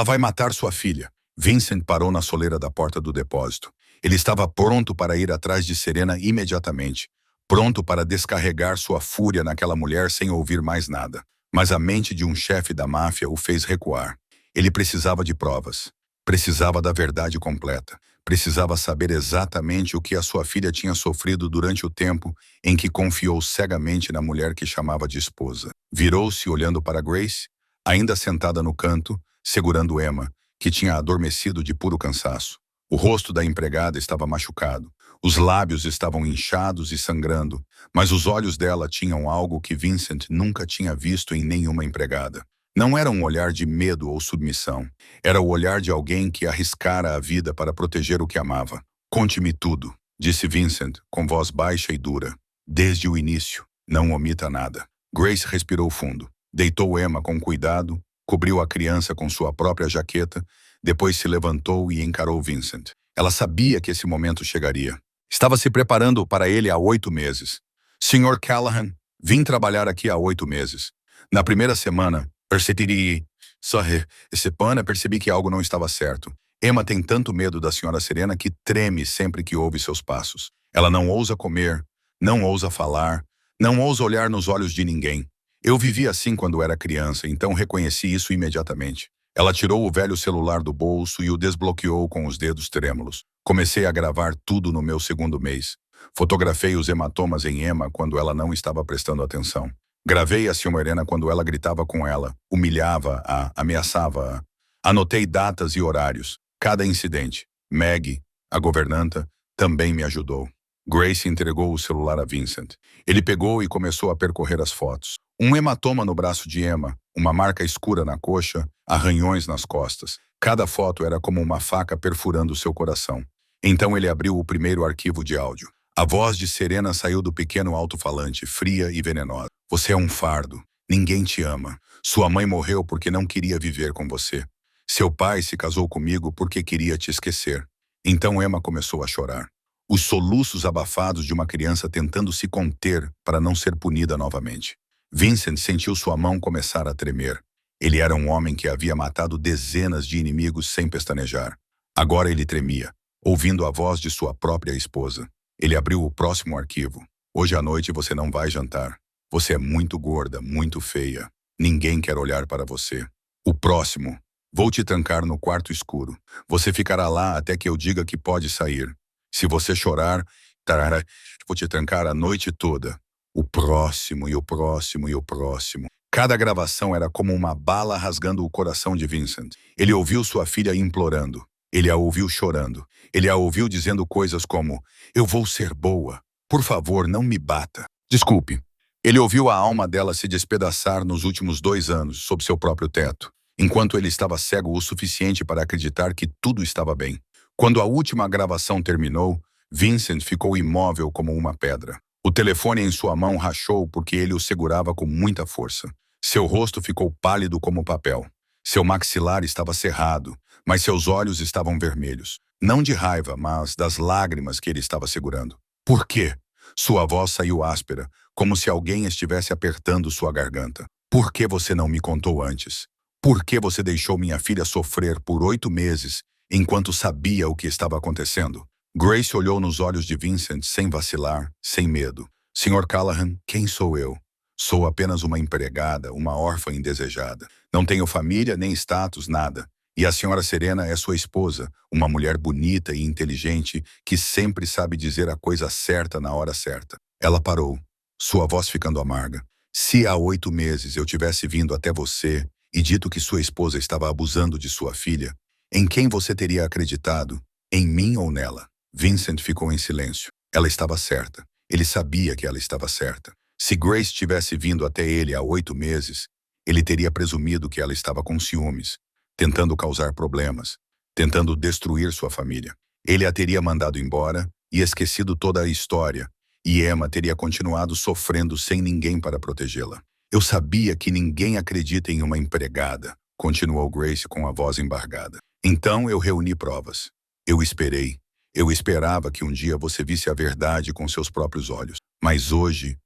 vai matar sua filha. Vincent parou na soleira da porta do depósito. Ele estava pronto para ir atrás de Serena imediatamente, pronto para descarregar sua fúria naquela mulher sem ouvir mais nada. Mas a mente de um chefe da máfia o fez recuar. Ele precisava de provas. Precisava da verdade completa. Precisava saber exatamente o que a sua filha tinha sofrido durante o tempo em que confiou cegamente na mulher que chamava de esposa. Virou-se olhando para Grace, ainda sentada no canto, segurando Emma, que tinha adormecido de puro cansaço. O rosto da empregada estava machucado. Os lábios estavam inchados e sangrando, mas os olhos dela tinham algo que Vincent nunca tinha visto em nenhuma empregada. Não era um olhar de medo ou submissão. Era o olhar de alguém que arriscara a vida para proteger o que amava. Conte-me tudo, disse Vincent, com voz baixa e dura. Desde o início, não omita nada. Grace respirou fundo. Deitou Emma com cuidado, cobriu a criança com sua própria jaqueta, depois se levantou e encarou Vincent. Ela sabia que esse momento chegaria. Estava se preparando para ele há 8 meses. Sr. Callahan, vim trabalhar aqui há 8 meses. Na primeira semana, percebi que algo não estava certo. Emma tem tanto medo da Sra. Serena que treme sempre que ouve seus passos. Ela não ousa comer, não ousa falar, não ousa olhar nos olhos de ninguém. Eu vivi assim quando era criança, então reconheci isso imediatamente. Ela tirou o velho celular do bolso e o desbloqueou com os dedos trêmulos. Comecei a gravar tudo no meu 2º mês. Fotografei os hematomas em Emma quando ela não estava prestando atenção. Gravei a Serena quando ela gritava com ela, humilhava-a, ameaçava-a. Anotei datas e horários, cada incidente. Maggie, a governanta, também me ajudou. Grace entregou o celular a Vincent. Ele pegou e começou a percorrer as fotos. Um hematoma no braço de Emma, uma marca escura na coxa, arranhões nas costas. Cada foto era como uma faca perfurando seu coração. Então ele abriu o primeiro arquivo de áudio. A voz de Serena saiu do pequeno alto-falante, fria e venenosa. Você é um fardo. Ninguém te ama. Sua mãe morreu porque não queria viver com você. Seu pai se casou comigo porque queria te esquecer. Então Emma começou a chorar. Os soluços abafados de uma criança tentando se conter para não ser punida novamente. Vincent sentiu sua mão começar a tremer. Ele era um homem que havia matado dezenas de inimigos sem pestanejar. Agora ele tremia, ouvindo a voz de sua própria esposa. Ele abriu o próximo arquivo. Hoje à noite você não vai jantar. Você é muito gorda, muito feia. Ninguém quer olhar para você. O próximo. Vou te trancar no quarto escuro. Você ficará lá até que eu diga que pode sair. Se você chorar, vou te trancar a noite toda. O próximo e o próximo e o próximo. Cada gravação era como uma bala rasgando o coração de Vincent. Ele ouviu sua filha implorando. Ele a ouviu chorando. Ele a ouviu dizendo coisas como: eu vou ser boa. Por favor, não me bata. Desculpe. Ele ouviu a alma dela se despedaçar nos últimos 2 anos, sob seu próprio teto, enquanto ele estava cego o suficiente para acreditar que tudo estava bem. Quando a última gravação terminou, Vincent ficou imóvel como uma pedra. O telefone em sua mão rachou porque ele o segurava com muita força. Seu rosto ficou pálido como papel. Seu maxilar estava cerrado, mas seus olhos estavam vermelhos. Não de raiva, mas das lágrimas que ele estava segurando. Por quê? Sua voz saiu áspera, como se alguém estivesse apertando sua garganta. Por que você não me contou antes? Por que você deixou minha filha sofrer por 8 meses, enquanto sabia o que estava acontecendo? Grace olhou nos olhos de Vincent sem vacilar, sem medo. Sr. Callahan, quem sou eu? Sou apenas uma empregada, uma órfã indesejada. Não tenho família, nem status, nada. E a senhora Serena é sua esposa, uma mulher bonita e inteligente que sempre sabe dizer a coisa certa na hora certa. Ela parou, sua voz ficando amarga. Se há 8 meses eu tivesse vindo até você e dito que sua esposa estava abusando de sua filha, em quem você teria acreditado? Em mim ou nela? Vincent ficou em silêncio. Ela estava certa. Ele sabia que ela estava certa. Se Grace tivesse vindo até ele há 8 meses, ele teria presumido que ela estava com ciúmes, tentando causar problemas, tentando destruir sua família. Ele a teria mandado embora e esquecido toda a história, e Emma teria continuado sofrendo sem ninguém para protegê-la. Eu sabia que ninguém acredita em uma empregada, continuou Grace com a voz embargada. Então eu reuni provas. Eu esperei. Eu esperava que um dia você visse a verdade com seus próprios olhos. Mas hoje,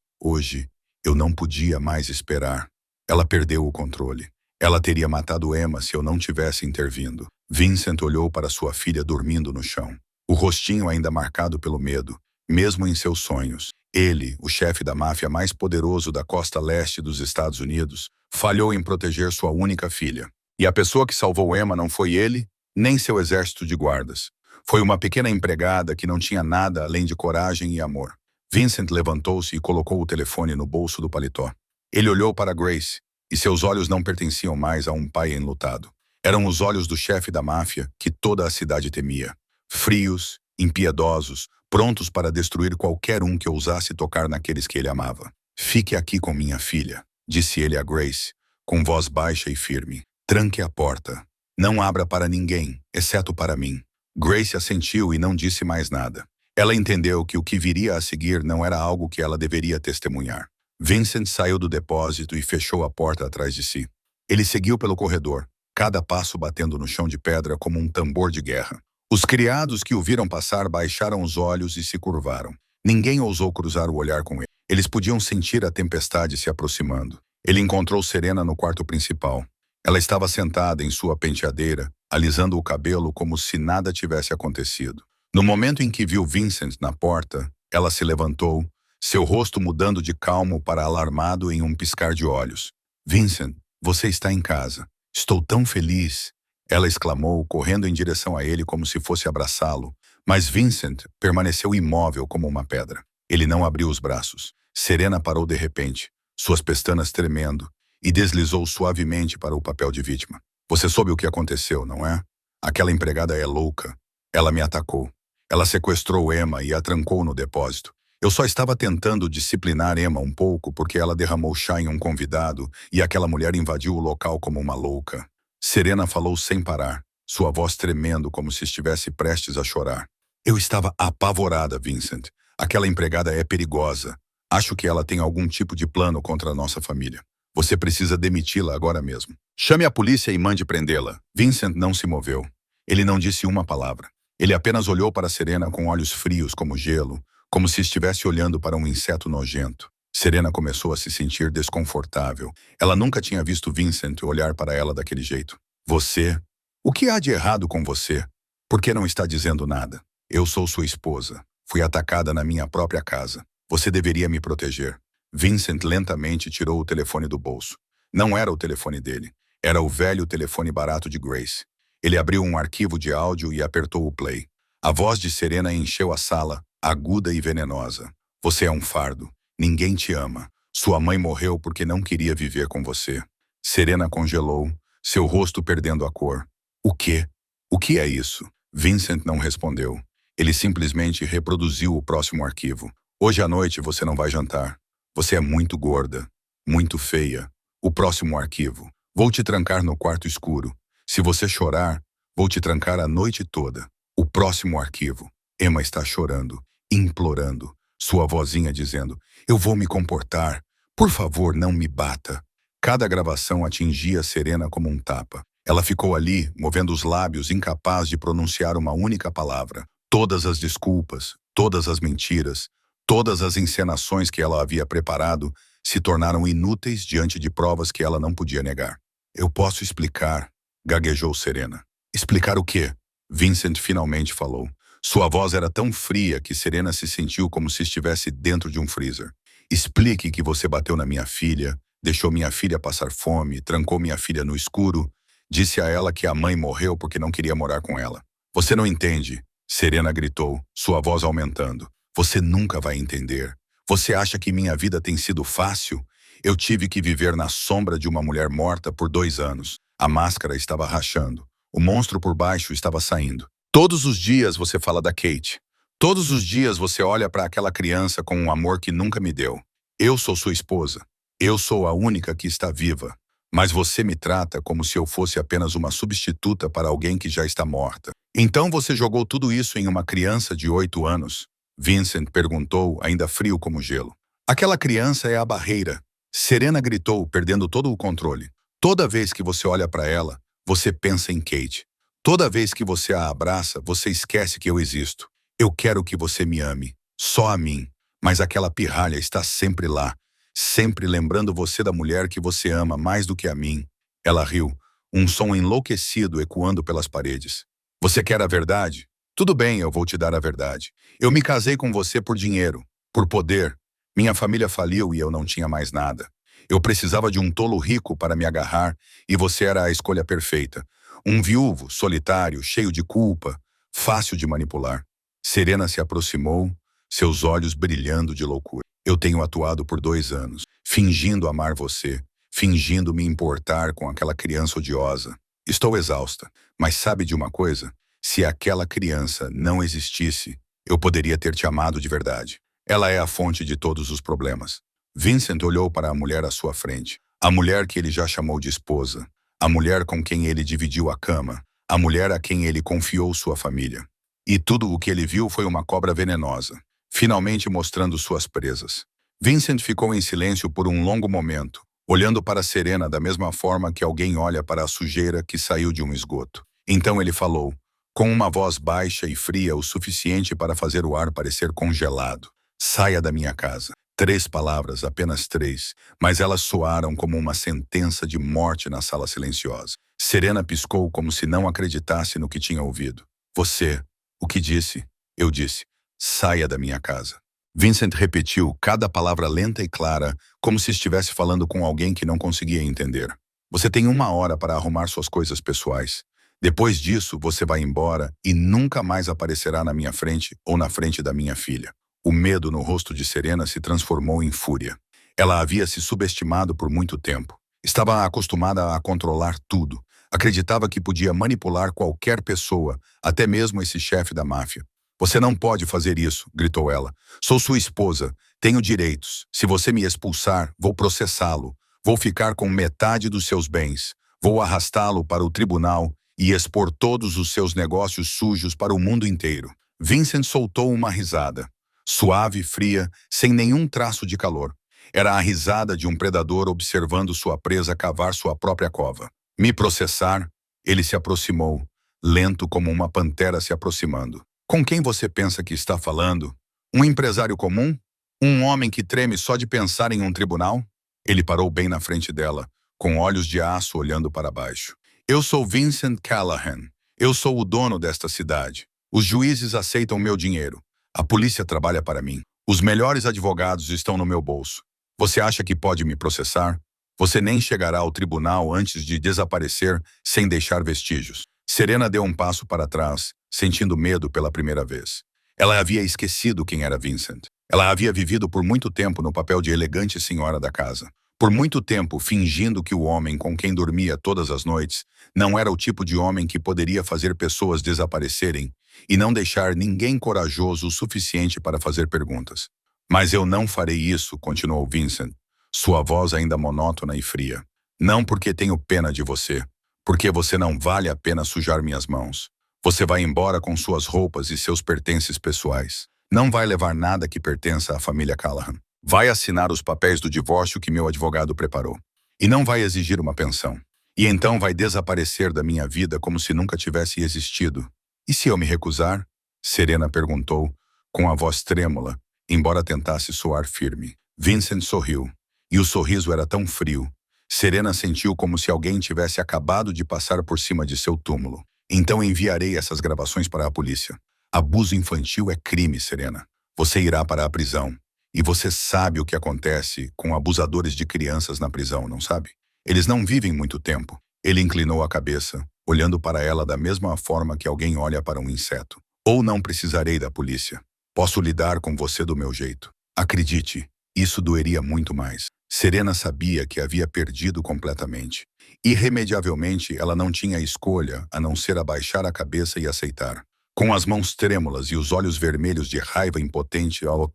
eu não podia mais esperar. Ela perdeu o controle. Ela teria matado Emma se eu não tivesse intervindo. Vincent olhou para sua filha dormindo no chão, o rostinho ainda marcado pelo medo, mesmo em seus sonhos. Ele, o chefe da máfia mais poderoso da costa leste dos Estados Unidos, falhou em proteger sua única filha. E a pessoa que salvou Emma não foi ele, nem seu exército de guardas. Foi uma pequena empregada que não tinha nada além de coragem e amor. Vincent levantou-se e colocou o telefone no bolso do paletó. Ele olhou para Grace, e seus olhos não pertenciam mais a um pai enlutado. Eram os olhos do chefe da máfia que toda a cidade temia. Frios, impiedosos, prontos para destruir qualquer um que ousasse tocar naqueles que ele amava. Fique aqui com minha filha, disse ele a Grace, com voz baixa e firme. Tranque a porta. Não abra para ninguém, exceto para mim. Grace assentiu e não disse mais nada. Ela entendeu que o que viria a seguir não era algo que ela deveria testemunhar. Vincent saiu do depósito e fechou a porta atrás de si. Ele seguiu pelo corredor, cada passo batendo no chão de pedra como um tambor de guerra. Os criados que o viram passar baixaram os olhos e se curvaram. Ninguém ousou cruzar o olhar com ele. Eles podiam sentir a tempestade se aproximando. Ele encontrou Serena no quarto principal. Ela estava sentada em sua penteadeira, alisando o cabelo como se nada tivesse acontecido. No momento em que viu Vincent na porta, ela se levantou, seu rosto mudando de calmo para alarmado em um piscar de olhos. Vincent, você está em casa. Estou tão feliz! Ela exclamou, correndo em direção a ele como se fosse abraçá-lo. Mas Vincent permaneceu imóvel como uma pedra. Ele não abriu os braços. Serena parou de repente, suas pestanas tremendo, e deslizou suavemente para o papel de vítima. Você soube o que aconteceu, não é? Aquela empregada é louca. Ela me atacou. Ela sequestrou Emma e a trancou no depósito. Eu só estava tentando disciplinar Emma um pouco porque ela derramou chá em um convidado e aquela mulher invadiu o local como uma louca. Serena falou sem parar, sua voz tremendo como se estivesse prestes a chorar. Eu estava apavorada, Vincent. Aquela empregada é perigosa. Acho que ela tem algum tipo de plano contra a nossa família. Você precisa demiti-la agora mesmo. Chame a polícia e mande prendê-la. Vincent não se moveu. Ele não disse uma palavra. Ele apenas olhou para Serena com olhos frios como gelo, como se estivesse olhando para um inseto nojento. Serena começou a se sentir desconfortável. Ela nunca tinha visto Vincent olhar para ela daquele jeito. Você? O que há de errado com você? Por que não está dizendo nada? Eu sou sua esposa. Fui atacada na minha própria casa. Você deveria me proteger. Vincent lentamente tirou o telefone do bolso. Não era o telefone dele. Era o velho telefone barato de Grace. Ele abriu um arquivo de áudio e apertou o play. A voz de Serena encheu a sala, aguda e venenosa. Você é um fardo. Ninguém te ama. Sua mãe morreu porque não queria viver com você. Serena congelou, seu rosto perdendo a cor. O quê? O que é isso? Vincent não respondeu. Ele simplesmente reproduziu o próximo arquivo. Hoje à noite você não vai jantar. Você é muito gorda, muito feia. O próximo arquivo. Vou te trancar no quarto escuro. Se você chorar, vou te trancar a noite toda. O próximo arquivo. Emma está chorando, implorando. Sua vozinha dizendo, eu vou me comportar. Por favor, não me bata. Cada gravação atingia Serena como um tapa. Ela ficou ali, movendo os lábios, incapaz de pronunciar uma única palavra. Todas as desculpas, todas as mentiras, todas as encenações que ela havia preparado se tornaram inúteis diante de provas que ela não podia negar. Eu posso explicar, gaguejou Serena. Explicar o quê? Vincent finalmente falou. Sua voz era tão fria que Serena se sentiu como se estivesse dentro de um freezer. Explique que você bateu na minha filha, deixou minha filha passar fome, trancou minha filha no escuro, disse a ela que a mãe morreu porque não queria morar com ela. Você não entende, Serena gritou, sua voz aumentando. Você nunca vai entender. Você acha que minha vida tem sido fácil? Eu tive que viver na sombra de uma mulher morta por 2 anos. A máscara estava rachando. O monstro por baixo estava saindo. Todos os dias você fala da Kate. Todos os dias você olha para aquela criança com um amor que nunca me deu. Eu sou sua esposa. Eu sou a única que está viva. Mas você me trata como se eu fosse apenas uma substituta para alguém que já está morta. Então você jogou tudo isso em uma criança de 8 anos? Vincent perguntou, ainda frio como gelo. Aquela criança é a barreira. Serena gritou, perdendo todo o controle. Toda vez que você olha para ela, você pensa em Kate. Toda vez que você a abraça, você esquece que eu existo. Eu quero que você me ame, só a mim. Mas aquela pirralha está sempre lá, sempre lembrando você da mulher que você ama mais do que a mim. Ela riu, um som enlouquecido ecoando pelas paredes. Você quer a verdade? Tudo bem, eu vou te dar a verdade. Eu me casei com você por dinheiro, por poder. Minha família faliu e eu não tinha mais nada. Eu precisava de um tolo rico para me agarrar e você era a escolha perfeita. Um viúvo, solitário, cheio de culpa, fácil de manipular. Serena se aproximou, seus olhos brilhando de loucura. Eu tenho atuado por 2 anos, fingindo amar você, fingindo me importar com aquela criança odiosa. Estou exausta, mas sabe de uma coisa? Se aquela criança não existisse, eu poderia ter te amado de verdade. Ela é a fonte de todos os problemas. Vincent olhou para a mulher à sua frente, a mulher que ele já chamou de esposa, a mulher com quem ele dividiu a cama, a mulher a quem ele confiou sua família. E tudo o que ele viu foi uma cobra venenosa, finalmente mostrando suas presas. Vincent ficou em silêncio por um longo momento, olhando para Serena da mesma forma que alguém olha para a sujeira que saiu de um esgoto. Então ele falou, com uma voz baixa e fria o suficiente para fazer o ar parecer congelado. Saia da minha casa. 3 palavras, apenas 3, mas elas soaram como uma sentença de morte na sala silenciosa. Serena piscou como se não acreditasse no que tinha ouvido. Você, o que disse? Eu disse, saia da minha casa. Vincent repetiu cada palavra lenta e clara, como se estivesse falando com alguém que não conseguia entender. Você tem 1 hora para arrumar suas coisas pessoais. Depois disso, você vai embora e nunca mais aparecerá na minha frente ou na frente da minha filha. O medo no rosto de Serena se transformou em fúria. Ela havia se subestimado por muito tempo. Estava acostumada a controlar tudo. Acreditava que podia manipular qualquer pessoa, até mesmo esse chefe da máfia. Você não pode fazer isso, gritou ela. Sou sua esposa, tenho direitos. Se você me expulsar, vou processá-lo. Vou ficar com metade dos seus bens. Vou arrastá-lo para o tribunal e expor todos os seus negócios sujos para o mundo inteiro. Vincent soltou uma risada. Suave e fria, sem nenhum traço de calor. Era a risada de um predador observando sua presa cavar sua própria cova. Me processar? Ele se aproximou, lento como uma pantera se aproximando. Com quem você pensa que está falando? Um empresário comum? Um homem que treme só de pensar em um tribunal? Ele parou bem na frente dela, com olhos de aço olhando para baixo. Eu sou Vincent Callahan. Eu sou o dono desta cidade. Os juízes aceitam meu dinheiro. A polícia trabalha para mim. Os melhores advogados estão no meu bolso. Você acha que pode me processar? Você nem chegará ao tribunal antes de desaparecer sem deixar vestígios. Serena deu um passo para trás, sentindo medo pela primeira vez. Ela havia esquecido quem era Vincent. Ela havia vivido por muito tempo no papel de elegante senhora da casa. Por muito tempo, fingindo que o homem com quem dormia todas as noites não era o tipo de homem que poderia fazer pessoas desaparecerem e não deixar ninguém corajoso o suficiente para fazer perguntas. Mas eu não farei isso, continuou Vincent, sua voz ainda monótona e fria. Não porque tenho pena de você, porque você não vale a pena sujar minhas mãos. Você vai embora com suas roupas e seus pertences pessoais. Não vai levar nada que pertença à família Callahan. Vai assinar os papéis do divórcio que meu advogado preparou. E não vai exigir uma pensão. E então vai desaparecer da minha vida como se nunca tivesse existido. E se eu me recusar? Serena perguntou, com a voz trêmula, embora tentasse soar firme. Vincent sorriu. E o sorriso era tão frio. Serena sentiu como se alguém tivesse acabado de passar por cima de seu túmulo. Então enviarei essas gravações para a polícia. Abuso infantil é crime, Serena. Você irá para a prisão. E você sabe o que acontece com abusadores de crianças na prisão, não sabe? Eles não vivem muito tempo. Ele inclinou a cabeça, olhando para ela da mesma forma que alguém olha para um inseto. Ou não precisarei da polícia. Posso lidar com você do meu jeito. Acredite, isso doeria muito mais. Serena sabia que havia perdido completamente. Irremediavelmente, ela não tinha escolha a não ser abaixar a cabeça e aceitar. Com as mãos trêmulas e os olhos vermelhos de raiva impotente, ela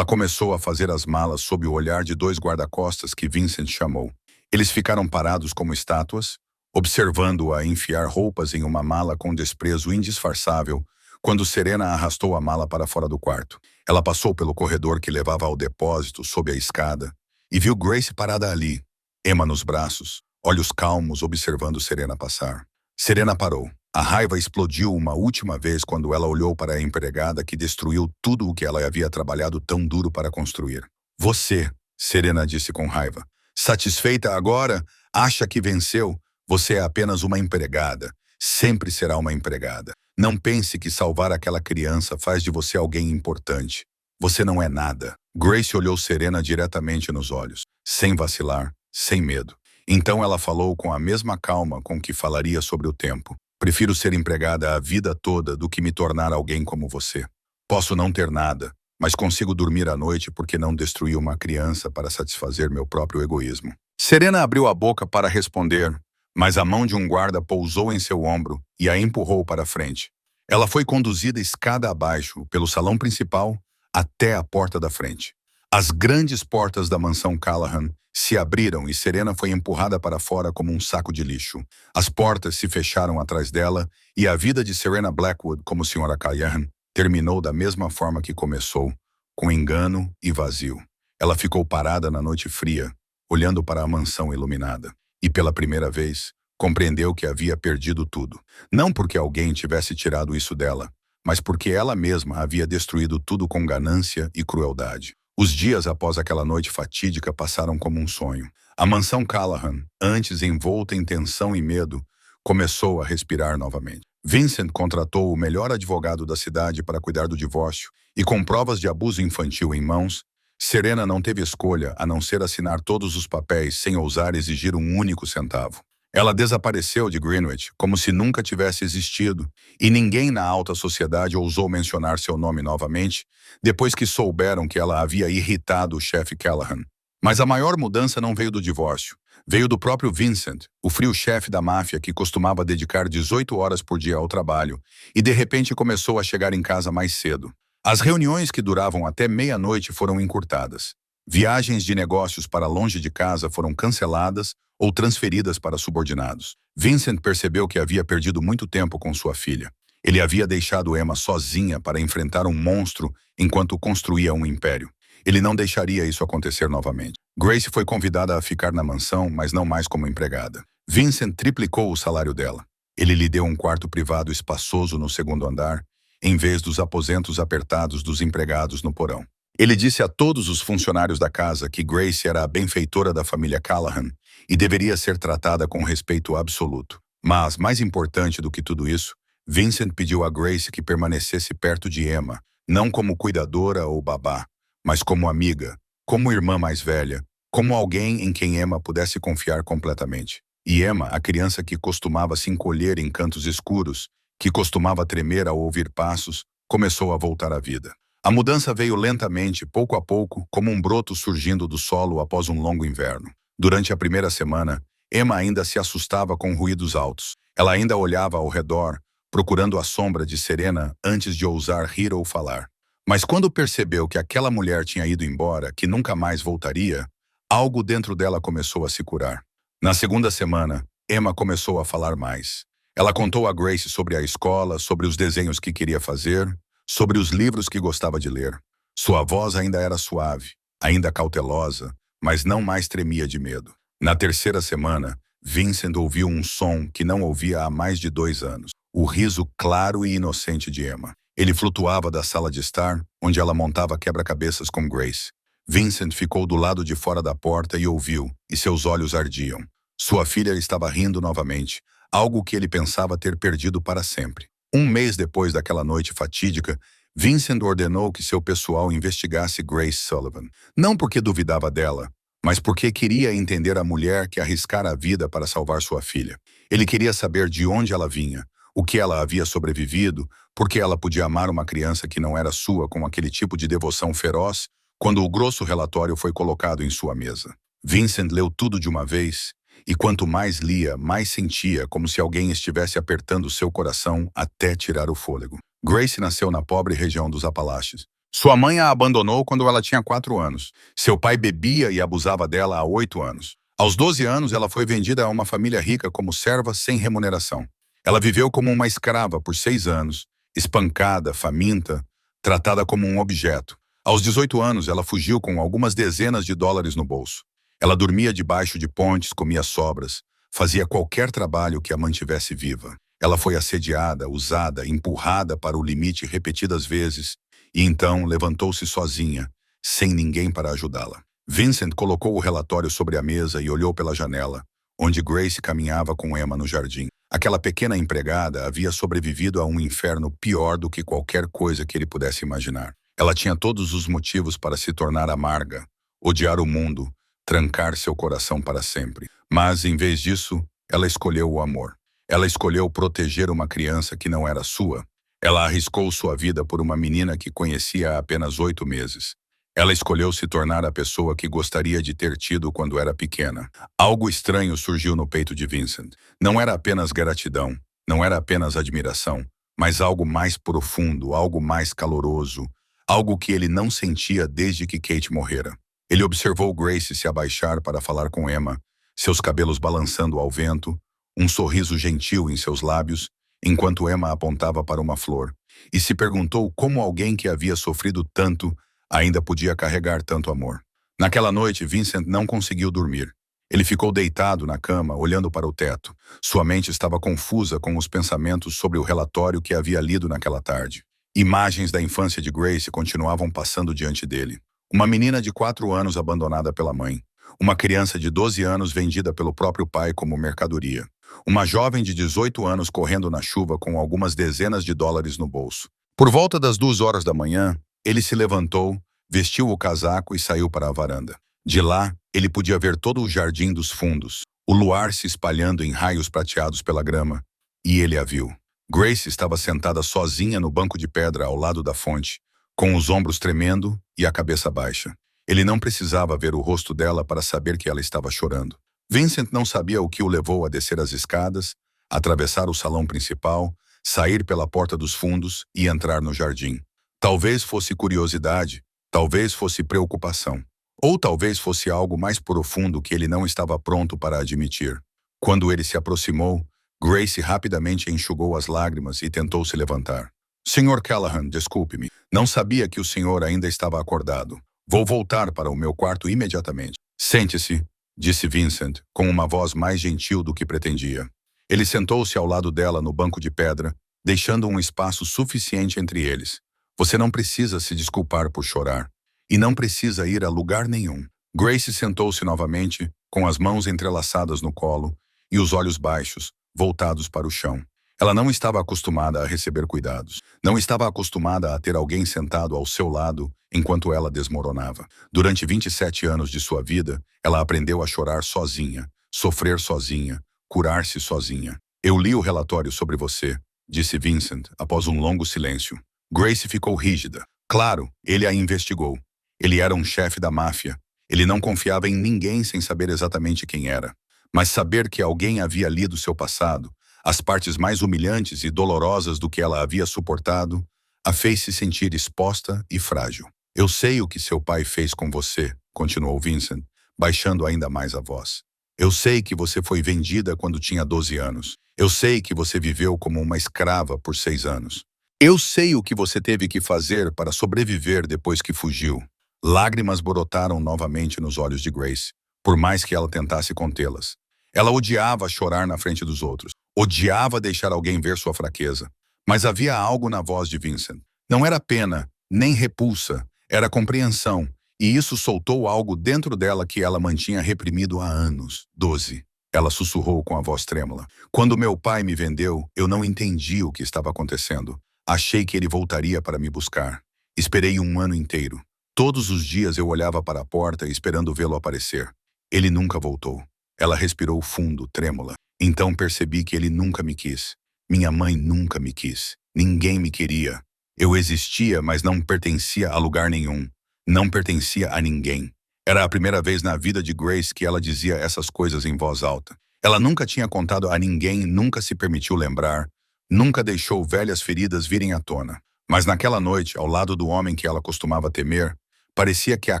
começou a fazer as malas sob o olhar de 2 guarda-costas que Vincent chamou. Eles ficaram parados como estátuas, observando-a enfiar roupas em uma mala com desprezo indisfarçável, quando Serena arrastou a mala para fora do quarto. Ela passou pelo corredor que levava ao depósito sob a escada e viu Grace parada ali, Emma nos braços, olhos calmos observando Serena passar. Serena parou. A raiva explodiu uma última vez quando ela olhou para a empregada que destruiu tudo o que ela havia trabalhado tão duro para construir. Você, Serena disse com raiva, satisfeita agora, acha que venceu? Você é apenas uma empregada. Sempre será uma empregada. Não pense que salvar aquela criança faz de você alguém importante. Você não é nada. Grace olhou Serena diretamente nos olhos, sem vacilar, sem medo. Então ela falou com a mesma calma com que falaria sobre o tempo. Prefiro ser empregada a vida toda do que me tornar alguém como você. Posso não ter nada, mas consigo dormir à noite porque não destruí uma criança para satisfazer meu próprio egoísmo. Serena abriu a boca para responder, mas a mão de um guarda pousou em seu ombro e a empurrou para frente. Ela foi conduzida escada abaixo, pelo salão principal, até a porta da frente. As grandes portas da mansão Callahan se abriram e Serena foi empurrada para fora como um saco de lixo. As portas se fecharam atrás dela e a vida de Serena Blackwood como Sra. Callahan terminou da mesma forma que começou, com engano e vazio. Ela ficou parada na noite fria, olhando para a mansão iluminada. E pela primeira vez, compreendeu que havia perdido tudo. Não porque alguém tivesse tirado isso dela, mas porque ela mesma havia destruído tudo com ganância e crueldade. Os dias após aquela noite fatídica passaram como um sonho. A mansão Callahan, antes envolta em tensão e medo, começou a respirar novamente. Vincent contratou o melhor advogado da cidade para cuidar do divórcio, e com provas de abuso infantil em mãos, Serena não teve escolha a não ser assinar todos os papéis sem ousar exigir um único centavo. Ela desapareceu de Greenwich como se nunca tivesse existido, e ninguém na alta sociedade ousou mencionar seu nome novamente, depois que souberam que ela havia irritado o chefe Callahan. Mas a maior mudança não veio do divórcio. Veio do próprio Vincent, o frio chefe da máfia que costumava dedicar 18 horas por dia ao trabalho, e de repente começou a chegar em casa mais cedo. As reuniões que duravam até meia-noite foram encurtadas. Viagens de negócios para longe de casa foram canceladas ou transferidas para subordinados. Vincent percebeu que havia perdido muito tempo com sua filha. Ele havia deixado Emma sozinha para enfrentar um monstro enquanto construía um império. Ele não deixaria isso acontecer novamente. Grace foi convidada a ficar na mansão, mas não mais como empregada. Vincent triplicou o salário dela. Ele lhe deu um quarto privado espaçoso no segundo andar, em vez dos aposentos apertados dos empregados no porão. Ele disse a todos os funcionários da casa que Grace era a benfeitora da família Callahan e deveria ser tratada com respeito absoluto. Mas, mais importante do que tudo isso, Vincent pediu a Grace que permanecesse perto de Emma, não como cuidadora ou babá, mas como amiga, como irmã mais velha, como alguém em quem Emma pudesse confiar completamente. E Emma, a criança que costumava se encolher em cantos escuros, que costumava tremer ao ouvir passos, começou a voltar à vida. A mudança veio lentamente, pouco a pouco, como um broto surgindo do solo após um longo inverno. Durante a primeira semana, Emma ainda se assustava com ruídos altos. Ela ainda olhava ao redor, procurando a sombra de Serena antes de ousar rir ou falar. Mas quando percebeu que aquela mulher tinha ido embora, que nunca mais voltaria, algo dentro dela começou a se curar. Na segunda semana, Emma começou a falar mais. Ela contou a Grace sobre a escola, sobre os desenhos que queria fazer, sobre os livros que gostava de ler. Sua voz ainda era suave, ainda cautelosa, mas não mais tremia de medo. Na terceira semana, Vincent ouviu um som que não ouvia há mais de 2 anos. O riso claro e inocente de Emma. Ele flutuava da sala de estar, onde ela montava quebra-cabeças com Grace. Vincent ficou do lado de fora da porta e ouviu, e seus olhos ardiam. Sua filha estava rindo novamente, algo que ele pensava ter perdido para sempre. Um mês depois daquela noite fatídica, Vincent ordenou que seu pessoal investigasse Grace Sullivan. Não porque duvidava dela, mas porque queria entender a mulher que arriscara a vida para salvar sua filha. Ele queria saber de onde ela vinha, o que ela havia sobrevivido, porque ela podia amar uma criança que não era sua com aquele tipo de devoção feroz, quando o grosso relatório foi colocado em sua mesa. Vincent leu tudo de uma vez, e quanto mais lia, mais sentia como se alguém estivesse apertando seu coração até tirar o fôlego. Grace nasceu na pobre região dos Apalaches. Sua mãe a abandonou quando ela tinha 4 anos. Seu pai bebia e abusava dela há 8 anos. Aos 12 anos, ela foi vendida a uma família rica como serva sem remuneração. Ela viveu como uma escrava por 6 anos, espancada, faminta, tratada como um objeto. Aos 18 anos, ela fugiu com algumas dezenas de dólares no bolso. Ela dormia debaixo de pontes, comia sobras, fazia qualquer trabalho que a mantivesse viva. Ela foi assediada, usada, empurrada para o limite repetidas vezes, e então levantou-se sozinha, sem ninguém para ajudá-la. Vincent colocou o relatório sobre a mesa e olhou pela janela, onde Grace caminhava com Emma no jardim. Aquela pequena empregada havia sobrevivido a um inferno pior do que qualquer coisa que ele pudesse imaginar. Ela tinha todos os motivos para se tornar amarga, odiar o mundo, trancar seu coração para sempre. Mas, em vez disso, ela escolheu o amor. Ela escolheu proteger uma criança que não era sua. Ela arriscou sua vida por uma menina que conhecia há apenas 8 meses. Ela escolheu se tornar a pessoa que gostaria de ter tido quando era pequena. Algo estranho surgiu no peito de Vincent. Não era apenas gratidão, não era apenas admiração, mas algo mais profundo, algo mais caloroso, algo que ele não sentia desde que Kate morrera. Ele observou Grace se abaixar para falar com Emma, seus cabelos balançando ao vento, um sorriso gentil em seus lábios, enquanto Emma apontava para uma flor, e se perguntou como alguém que havia sofrido tanto ainda podia carregar tanto amor. Naquela noite, Vincent não conseguiu dormir. Ele ficou deitado na cama, olhando para o teto. Sua mente estava confusa com os pensamentos sobre o relatório que havia lido naquela tarde. Imagens da infância de Grace continuavam passando diante dele. Uma menina de 4 anos abandonada pela mãe. Uma criança de 12 anos vendida pelo próprio pai como mercadoria. Uma jovem de 18 anos correndo na chuva com algumas dezenas de dólares no bolso. Por volta das 2 horas da manhã, ele se levantou, vestiu o casaco e saiu para a varanda. De lá, ele podia ver todo o jardim dos fundos, o luar se espalhando em raios prateados pela grama, e ele a viu. Grace estava sentada sozinha no banco de pedra ao lado da fonte, com os ombros tremendo e a cabeça baixa. Ele não precisava ver o rosto dela para saber que ela estava chorando. Vincent não sabia o que o levou a descer as escadas, atravessar o salão principal, sair pela porta dos fundos e entrar no jardim. Talvez fosse curiosidade, talvez fosse preocupação, ou talvez fosse algo mais profundo que ele não estava pronto para admitir. Quando ele se aproximou, Grace rapidamente enxugou as lágrimas e tentou se levantar. Sr. Callahan, desculpe-me. Não sabia que o senhor ainda estava acordado. Vou voltar para o meu quarto imediatamente. Sente-se, disse Vincent, com uma voz mais gentil do que pretendia. Ele sentou-se ao lado dela no banco de pedra, deixando um espaço suficiente entre eles. Você não precisa se desculpar por chorar. E não precisa ir a lugar nenhum. Grace sentou-se novamente, com as mãos entrelaçadas no colo e os olhos baixos, voltados para o chão. Ela não estava acostumada a receber cuidados. Não estava acostumada a ter alguém sentado ao seu lado enquanto ela desmoronava. Durante 27 anos de sua vida, ela aprendeu a chorar sozinha, sofrer sozinha, curar-se sozinha. Eu li o relatório sobre você, disse Vincent, após um longo silêncio. Grace ficou rígida. Claro, ele a investigou. Ele era um chefe da máfia. Ele não confiava em ninguém sem saber exatamente quem era. Mas saber que alguém havia lido seu passado, as partes mais humilhantes e dolorosas do que ela havia suportado, a fez se sentir exposta e frágil. Eu sei o que seu pai fez com você, continuou Vincent, baixando ainda mais a voz. Eu sei que você foi vendida quando tinha 12 anos. Eu sei que você viveu como uma escrava por 6 anos. Eu sei o que você teve que fazer para sobreviver depois que fugiu. Lágrimas brotaram novamente nos olhos de Grace, por mais que ela tentasse contê-las. Ela odiava chorar na frente dos outros. Odiava deixar alguém ver sua fraqueza. Mas havia algo na voz de Vincent. Não era pena, nem repulsa. Era compreensão. E isso soltou algo dentro dela que ela mantinha reprimido há anos. 12. Ela sussurrou com a voz trêmula. Quando meu pai me vendeu, eu não entendi o que estava acontecendo. Achei que ele voltaria para me buscar. Esperei um ano inteiro. Todos os dias eu olhava para a porta esperando vê-lo aparecer. Ele nunca voltou. Ela respirou fundo, trêmula. Então percebi que ele nunca me quis. Minha mãe nunca me quis. Ninguém me queria. Eu existia, mas não pertencia a lugar nenhum. Não pertencia a ninguém. Era a primeira vez na vida de Grace que ela dizia essas coisas em voz alta. Ela nunca tinha contado a ninguém, nunca se permitiu lembrar, nunca deixou velhas feridas virem à tona. Mas naquela noite, ao lado do homem que ela costumava temer, parecia que a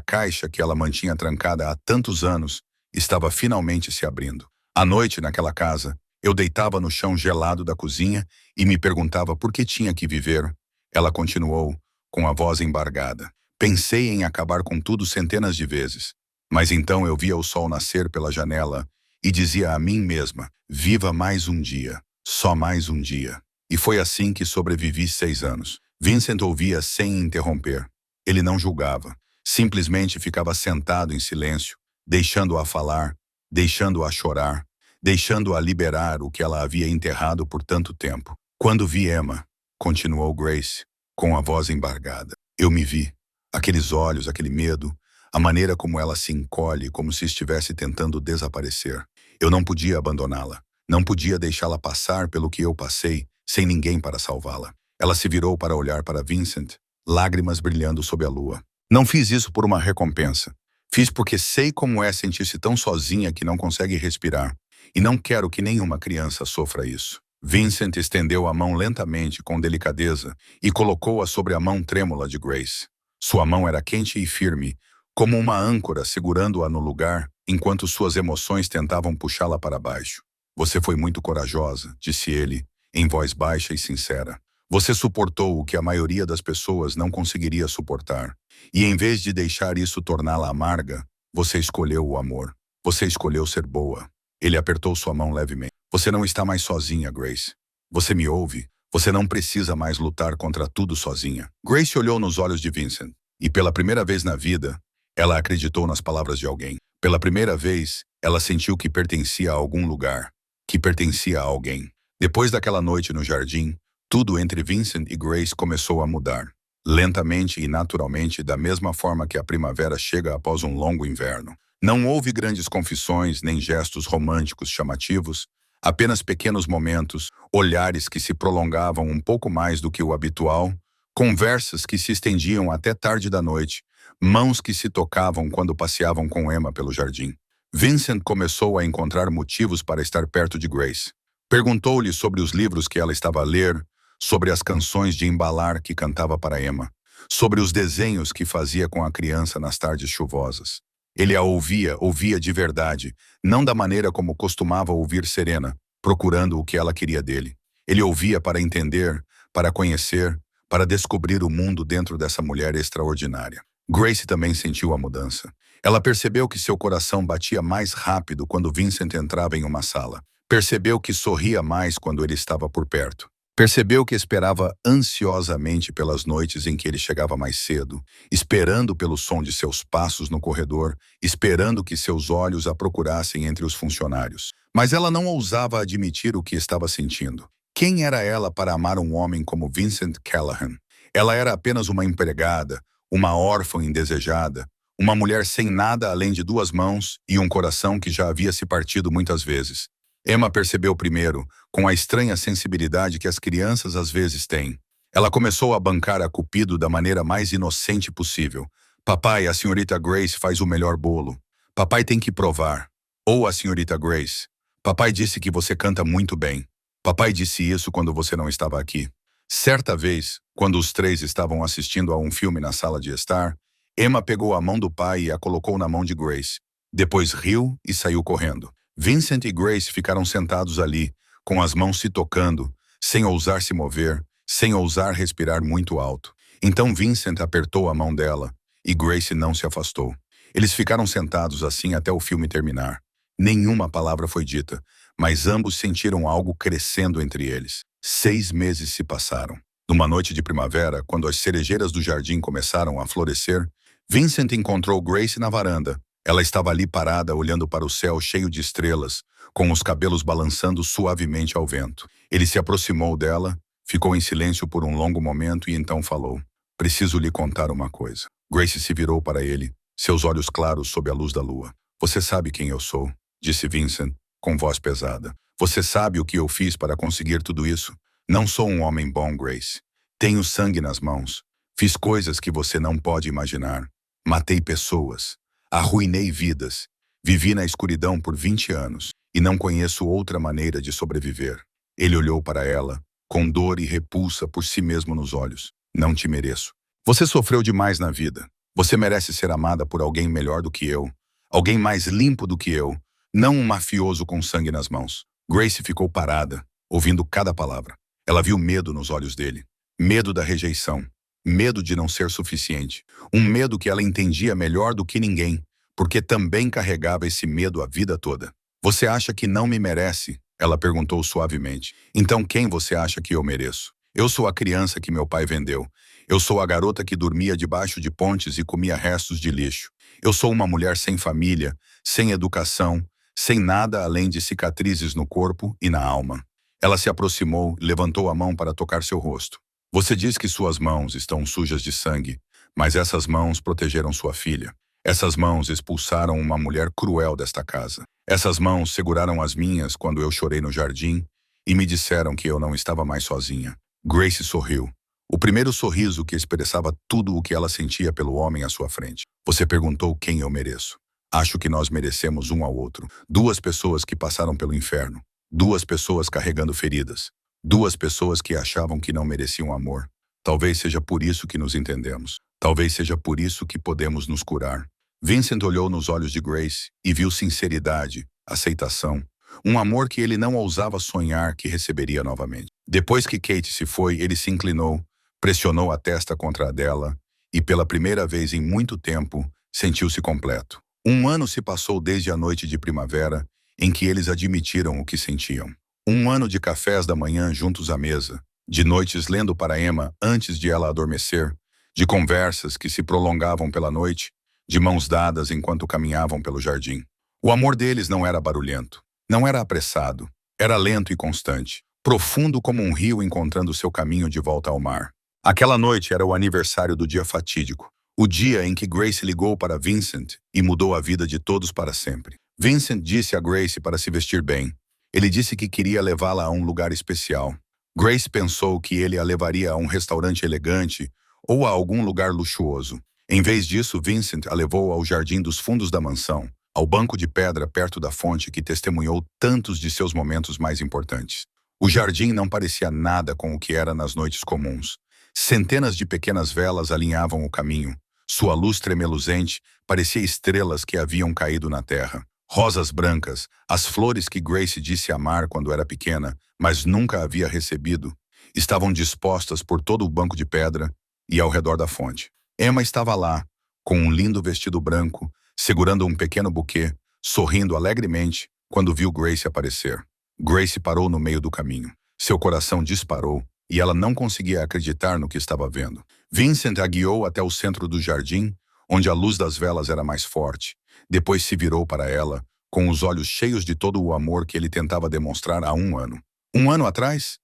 caixa que ela mantinha trancada há tantos anos estava finalmente se abrindo. À noite, naquela casa, eu deitava no chão gelado da cozinha e me perguntava por que tinha que viver. Ela continuou, com a voz embargada. Pensei em acabar com tudo centenas de vezes. Mas então eu via o sol nascer pela janela e dizia a mim mesma, viva mais um dia, só mais um dia. E foi assim que sobrevivi 6 anos. Vincent ouvia sem interromper. Ele não julgava. Simplesmente ficava sentado em silêncio, deixando-a falar, deixando-a chorar, deixando-a liberar o que ela havia enterrado por tanto tempo. Quando vi Emma, continuou Grace, com a voz embargada, eu me vi. Aqueles olhos, aquele medo, a maneira como ela se encolhe, como se estivesse tentando desaparecer. Eu não podia abandoná-la. Não podia deixá-la passar pelo que eu passei, sem ninguém para salvá-la. Ela se virou para olhar para Vincent, lágrimas brilhando sob a lua. Não fiz isso por uma recompensa. Fiz porque sei como é sentir-se tão sozinha que não consegue respirar. E não quero que nenhuma criança sofra isso. Vincent estendeu a mão lentamente, com delicadeza, e colocou-a sobre a mão trêmula de Grace. Sua mão era quente e firme, como uma âncora segurando-a no lugar, enquanto suas emoções tentavam puxá-la para baixo. Você foi muito corajosa, disse ele, em voz baixa e sincera. Você suportou o que a maioria das pessoas não conseguiria suportar. E em vez de deixar isso torná-la amarga, você escolheu o amor. Você escolheu ser boa. Ele apertou sua mão levemente. Você não está mais sozinha, Grace. Você me ouve? Você não precisa mais lutar contra tudo sozinha. Grace olhou nos olhos de Vincent, e pela primeira vez na vida, ela acreditou nas palavras de alguém. Pela primeira vez, ela sentiu que pertencia a algum lugar, que pertencia a alguém. Depois daquela noite no jardim, tudo entre Vincent e Grace começou a mudar. Lentamente e naturalmente, da mesma forma que a primavera chega após um longo inverno. Não houve grandes confissões, nem gestos românticos chamativos, apenas pequenos momentos, olhares que se prolongavam um pouco mais do que o habitual, conversas que se estendiam até tarde da noite, mãos que se tocavam quando passeavam com Emma pelo jardim. Vincent começou a encontrar motivos para estar perto de Grace. Perguntou-lhe sobre os livros que ela estava a ler, sobre as canções de embalar que cantava para Emma, sobre os desenhos que fazia com a criança nas tardes chuvosas. Ele a ouvia de verdade, não da maneira como costumava ouvir Serena, procurando o que ela queria dele. Ele ouvia para entender, para conhecer, para descobrir o mundo dentro dessa mulher extraordinária. Grace também sentiu a mudança. Ela percebeu que seu coração batia mais rápido quando Vincent entrava em uma sala. Percebeu que sorria mais quando ele estava por perto. Percebeu que esperava ansiosamente pelas noites em que ele chegava mais cedo, esperando pelo som de seus passos no corredor, esperando que seus olhos a procurassem entre os funcionários. Mas ela não ousava admitir o que estava sentindo. Quem era ela para amar um homem como Vincent Callahan? Ela era apenas uma empregada, uma órfã indesejada, uma mulher sem nada além de 2 mãos e um coração que já havia se partido muitas vezes. Emma percebeu primeiro, com a estranha sensibilidade que as crianças às vezes têm. Ela começou a bancar a Cupido da maneira mais inocente possível. Papai, a senhorita Grace faz o melhor bolo. Papai tem que provar. Ou a senhorita Grace. Papai disse que você canta muito bem. Papai disse isso quando você não estava aqui. Certa vez, quando os 3 estavam assistindo a um filme na sala de estar, Emma pegou a mão do pai e a colocou na mão de Grace. Depois riu e saiu correndo. Vincent e Grace ficaram sentados ali, com as mãos se tocando, sem ousar se mover, sem ousar respirar muito alto. Então Vincent apertou a mão dela e Grace não se afastou. Eles ficaram sentados assim até o filme terminar. Nenhuma palavra foi dita, mas ambos sentiram algo crescendo entre eles. 6 meses se passaram. Numa noite de primavera, quando as cerejeiras do jardim começaram a florescer, Vincent encontrou Grace na varanda. Ela estava ali parada, olhando para o céu cheio de estrelas, com os cabelos balançando suavemente ao vento. Ele se aproximou dela, ficou em silêncio por um longo momento e então falou: "Preciso lhe contar uma coisa." Grace se virou para ele, seus olhos claros sob a luz da lua. "Você sabe quem eu sou?" disse Vincent, com voz pesada. "Você sabe o que eu fiz para conseguir tudo isso? Não sou um homem bom, Grace. Tenho sangue nas mãos. Fiz coisas que você não pode imaginar. Matei pessoas. Arruinei vidas. Vivi na escuridão por 20 anos e não conheço outra maneira de sobreviver." Ele olhou para ela, com dor e repulsa por si mesmo nos olhos. "Não te mereço. Você sofreu demais na vida. Você merece ser amada por alguém melhor do que eu. Alguém mais limpo do que eu. Não um mafioso com sangue nas mãos." Grace ficou parada, ouvindo cada palavra. Ela viu medo nos olhos dele. Medo da rejeição. Medo de não ser suficiente. Um medo que ela entendia melhor do que ninguém, porque também carregava esse medo a vida toda. "Você acha que não me merece?" ela perguntou suavemente. "Então quem você acha que eu mereço? Eu sou a criança que meu pai vendeu. Eu sou a garota que dormia debaixo de pontes e comia restos de lixo. Eu sou uma mulher sem família, sem educação, sem nada além de cicatrizes no corpo e na alma." Ela se aproximou e levantou a mão para tocar seu rosto. "Você diz que suas mãos estão sujas de sangue, mas essas mãos protegeram sua filha. Essas mãos expulsaram uma mulher cruel desta casa. Essas mãos seguraram as minhas quando eu chorei no jardim e me disseram que eu não estava mais sozinha." Grace sorriu. O primeiro sorriso que expressava tudo o que ela sentia pelo homem à sua frente. "Você perguntou quem eu mereço. Acho que nós merecemos um ao outro. 2 pessoas que passaram pelo inferno. 2 pessoas carregando feridas. 2 pessoas que achavam que não mereciam amor. Talvez seja por isso que nos entendemos. Talvez seja por isso que podemos nos curar." Vincent olhou nos olhos de Grace e viu sinceridade, aceitação, um amor que ele não ousava sonhar que receberia novamente. Depois que Kate se foi, ele se inclinou, pressionou a testa contra a dela e, pela primeira vez em muito tempo, sentiu-se completo. 1 ano se passou desde a noite de primavera em que eles admitiram o que sentiam. 1 ano de cafés da manhã juntos à mesa, de noites lendo para Emma antes de ela adormecer, de conversas que se prolongavam pela noite, de mãos dadas enquanto caminhavam pelo jardim. O amor deles não era barulhento, não era apressado, era lento e constante, profundo como um rio encontrando seu caminho de volta ao mar. Aquela noite era o aniversário do dia fatídico, o dia em que Grace ligou para Vincent e mudou a vida de todos para sempre. Vincent disse a Grace para se vestir bem. Ele disse que queria levá-la a um lugar especial. Grace pensou que ele a levaria a um restaurante elegante ou a algum lugar luxuoso. Em vez disso, Vincent a levou ao jardim dos fundos da mansão, ao banco de pedra perto da fonte que testemunhou tantos de seus momentos mais importantes. O jardim não parecia nada com o que era nas noites comuns. Centenas de pequenas velas alinhavam o caminho. Sua luz tremeluzente parecia estrelas que haviam caído na terra. Rosas brancas, as flores que Grace disse amar quando era pequena, mas nunca havia recebido, estavam dispostas por todo o banco de pedra e ao redor da fonte. Emma estava lá, com um lindo vestido branco, segurando um pequeno buquê, sorrindo alegremente quando viu Grace aparecer. Grace parou no meio do caminho. Seu coração disparou e ela não conseguia acreditar no que estava vendo. Vincent a guiou até o centro do jardim, onde a luz das velas era mais forte. Depois se virou para ela, com os olhos cheios de todo o amor que ele tentava demonstrar há 1 ano. 1 ano atrás?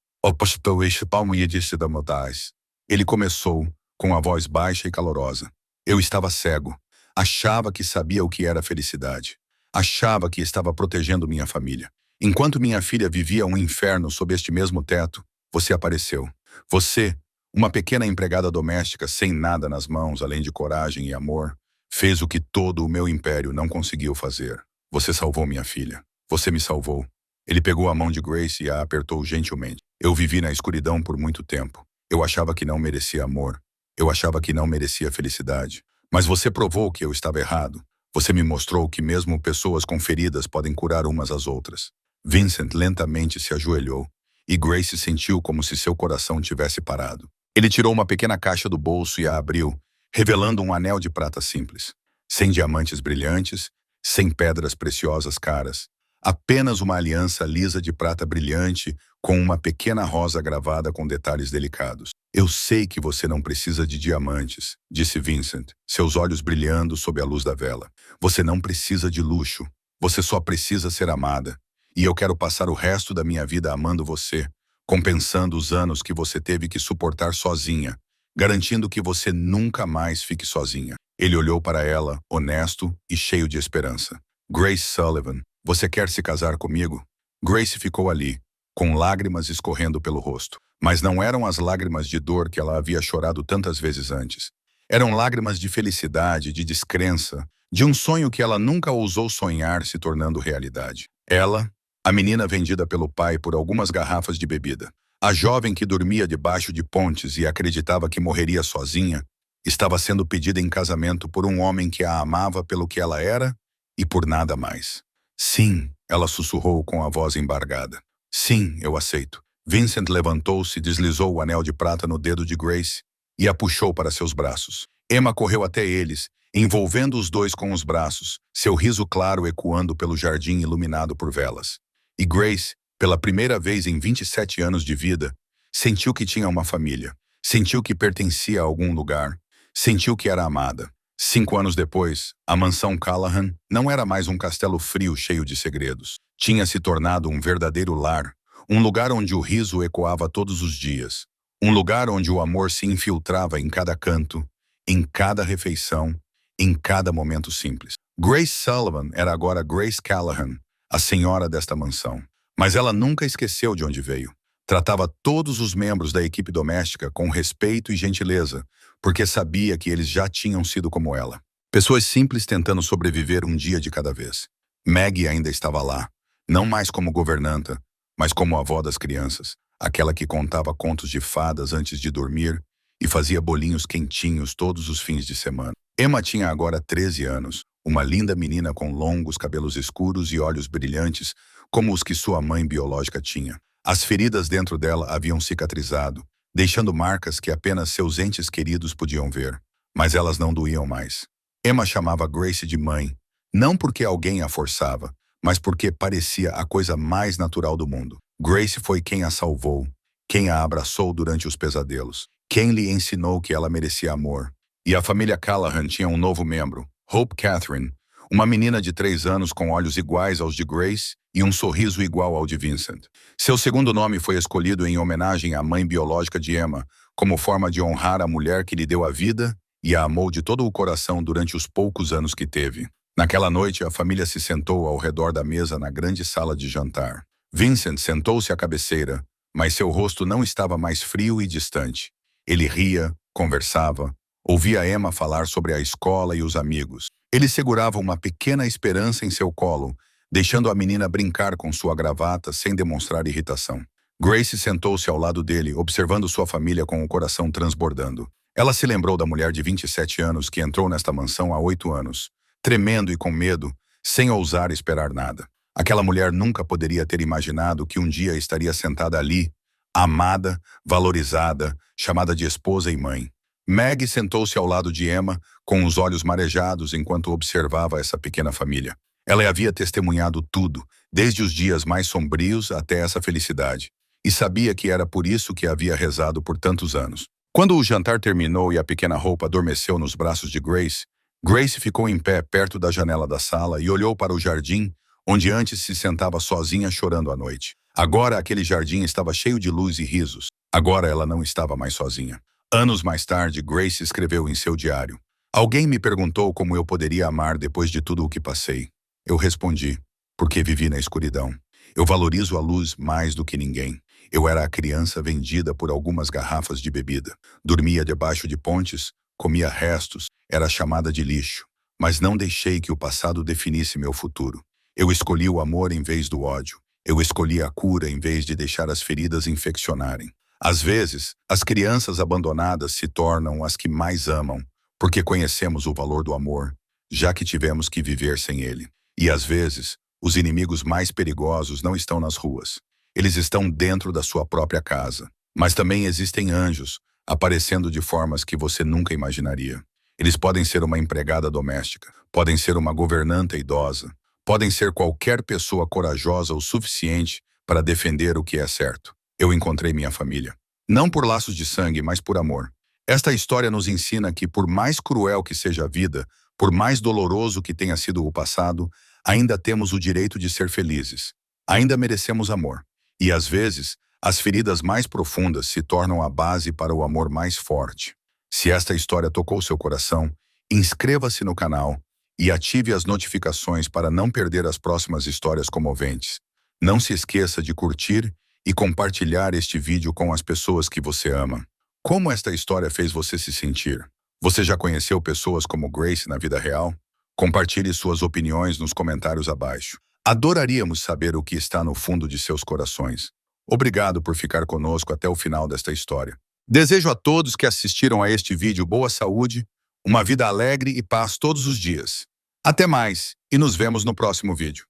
Ele começou, com a voz baixa e calorosa. Eu estava cego. Achava que sabia o que era felicidade. Achava que estava protegendo minha família. Enquanto minha filha vivia um inferno sob este mesmo teto, você apareceu. Você, uma pequena empregada doméstica sem nada nas mãos além de coragem e amor, fez o que todo o meu império não conseguiu fazer. Você salvou minha filha. Você me salvou. Ele pegou a mão de Grace e a apertou gentilmente. Eu vivi na escuridão por muito tempo. Eu achava que não merecia amor. Eu achava que não merecia felicidade. Mas você provou que eu estava errado. Você me mostrou que mesmo pessoas com feridas podem curar umas às outras. Vincent lentamente se ajoelhou e Grace sentiu como se seu coração tivesse parado. Ele tirou uma pequena caixa do bolso e a abriu, revelando um anel de prata simples. Sem diamantes brilhantes, sem pedras preciosas caras. Apenas uma aliança lisa de prata brilhante com uma pequena rosa gravada com detalhes delicados. Eu sei que você não precisa de diamantes, disse Vincent, seus olhos brilhando sob a luz da vela. Você não precisa de luxo. Você só precisa ser amada. E eu quero passar o resto da minha vida amando você, compensando os anos que você teve que suportar sozinha, garantindo que você nunca mais fique sozinha. Ele olhou para ela, honesto e cheio de esperança. Grace Sullivan, você quer se casar comigo? Grace ficou ali, com lágrimas escorrendo pelo rosto. Mas não eram as lágrimas de dor que ela havia chorado tantas vezes antes. Eram lágrimas de felicidade, de descrença, de um sonho que ela nunca ousou sonhar se tornando realidade. Ela, a menina vendida pelo pai por algumas garrafas de bebida, a jovem que dormia debaixo de pontes e acreditava que morreria sozinha, estava sendo pedida em casamento por um homem que a amava pelo que ela era e por nada mais. Sim, ela sussurrou com a voz embargada. Sim, eu aceito. Vincent levantou-se e deslizou o anel de prata no dedo de Grace e a puxou para seus braços. Emma correu até eles, envolvendo os dois com os braços, seu riso claro ecoando pelo jardim iluminado por velas. E Grace, pela primeira vez em 27 anos de vida, sentiu que tinha uma família, sentiu que pertencia a algum lugar, sentiu que era amada. 5 anos depois, a mansão Callahan não era mais um castelo frio cheio de segredos. Tinha se tornado um verdadeiro lar, um lugar onde o riso ecoava todos os dias, um lugar onde o amor se infiltrava em cada canto, em cada refeição, em cada momento simples. Grace Sullivan era agora Grace Callahan, a senhora desta mansão. Mas ela nunca esqueceu de onde veio. Tratava todos os membros da equipe doméstica com respeito e gentileza, porque sabia que eles já tinham sido como ela. Pessoas simples tentando sobreviver um dia de cada vez. Maggie ainda estava lá, não mais como governanta, mas como avó das crianças, aquela que contava contos de fadas antes de dormir e fazia bolinhos quentinhos todos os fins de semana. Emma tinha agora 13 anos, uma linda menina com longos cabelos escuros e olhos brilhantes, como os que sua mãe biológica tinha. As feridas dentro dela haviam cicatrizado, deixando marcas que apenas seus entes queridos podiam ver. Mas elas não doíam mais. Emma chamava Grace de mãe, não porque alguém a forçava, mas porque parecia a coisa mais natural do mundo. Grace foi quem a salvou, quem a abraçou durante os pesadelos, quem lhe ensinou que ela merecia amor. E a família Callahan tinha um novo membro, Hope Catherine, uma menina de 3 anos com olhos iguais aos de Grace e um sorriso igual ao de Vincent. Seu segundo nome foi escolhido em homenagem à mãe biológica de Emma, como forma de honrar a mulher que lhe deu a vida e a amou de todo o coração durante os poucos anos que teve. Naquela noite, a família se sentou ao redor da mesa na grande sala de jantar. Vincent sentou-se à cabeceira, mas seu rosto não estava mais frio e distante. Ele ria, conversava, ouvia Emma falar sobre a escola e os amigos. Ele segurava uma pequena esperança em seu colo, deixando a menina brincar com sua gravata sem demonstrar irritação. Grace sentou-se ao lado dele, observando sua família com o coração transbordando. Ela se lembrou da mulher de 27 anos que entrou nesta mansão há 8 anos, tremendo e com medo, sem ousar esperar nada. Aquela mulher nunca poderia ter imaginado que um dia estaria sentada ali, amada, valorizada, chamada de esposa e mãe. Maggie sentou-se ao lado de Emma, com os olhos marejados enquanto observava essa pequena família. Ela havia testemunhado tudo, desde os dias mais sombrios até essa felicidade, e sabia que era por isso que havia rezado por tantos anos. Quando o jantar terminou e a pequena Hope adormeceu nos braços de Grace, Grace ficou em pé perto da janela da sala e olhou para o jardim, onde antes se sentava sozinha chorando à noite. Agora aquele jardim estava cheio de luz e risos. Agora ela não estava mais sozinha. Anos mais tarde, Grace escreveu em seu diário: "Alguém me perguntou como eu poderia amar depois de tudo o que passei. Eu respondi, porque vivi na escuridão. Eu valorizo a luz mais do que ninguém. Eu era a criança vendida por algumas garrafas de bebida. Dormia debaixo de pontes, comia restos, era chamada de lixo. Mas não deixei que o passado definisse meu futuro. Eu escolhi o amor em vez do ódio. Eu escolhi a cura em vez de deixar as feridas infeccionarem. Às vezes, as crianças abandonadas se tornam as que mais amam, porque conhecemos o valor do amor, já que tivemos que viver sem ele. E às vezes, os inimigos mais perigosos não estão nas ruas. Eles estão dentro da sua própria casa. Mas também existem anjos, aparecendo de formas que você nunca imaginaria. Eles podem ser uma empregada doméstica, podem ser uma governanta idosa, podem ser qualquer pessoa corajosa o suficiente para defender o que é certo. Eu encontrei minha família. Não por laços de sangue, mas por amor. Esta história nos ensina que, por mais cruel que seja a vida, por mais doloroso que tenha sido o passado, ainda temos o direito de ser felizes. Ainda merecemos amor. E, às vezes, as feridas mais profundas se tornam a base para o amor mais forte. Se esta história tocou seu coração, inscreva-se no canal e ative as notificações para não perder as próximas histórias comoventes. Não se esqueça de curtir e compartilhar este vídeo com as pessoas que você ama. Como esta história fez você se sentir? Você já conheceu pessoas como Grace na vida real? Compartilhe suas opiniões nos comentários abaixo. Adoraríamos saber o que está no fundo de seus corações. Obrigado por ficar conosco até o final desta história. Desejo a todos que assistiram a este vídeo boa saúde, uma vida alegre e paz todos os dias. Até mais e nos vemos no próximo vídeo.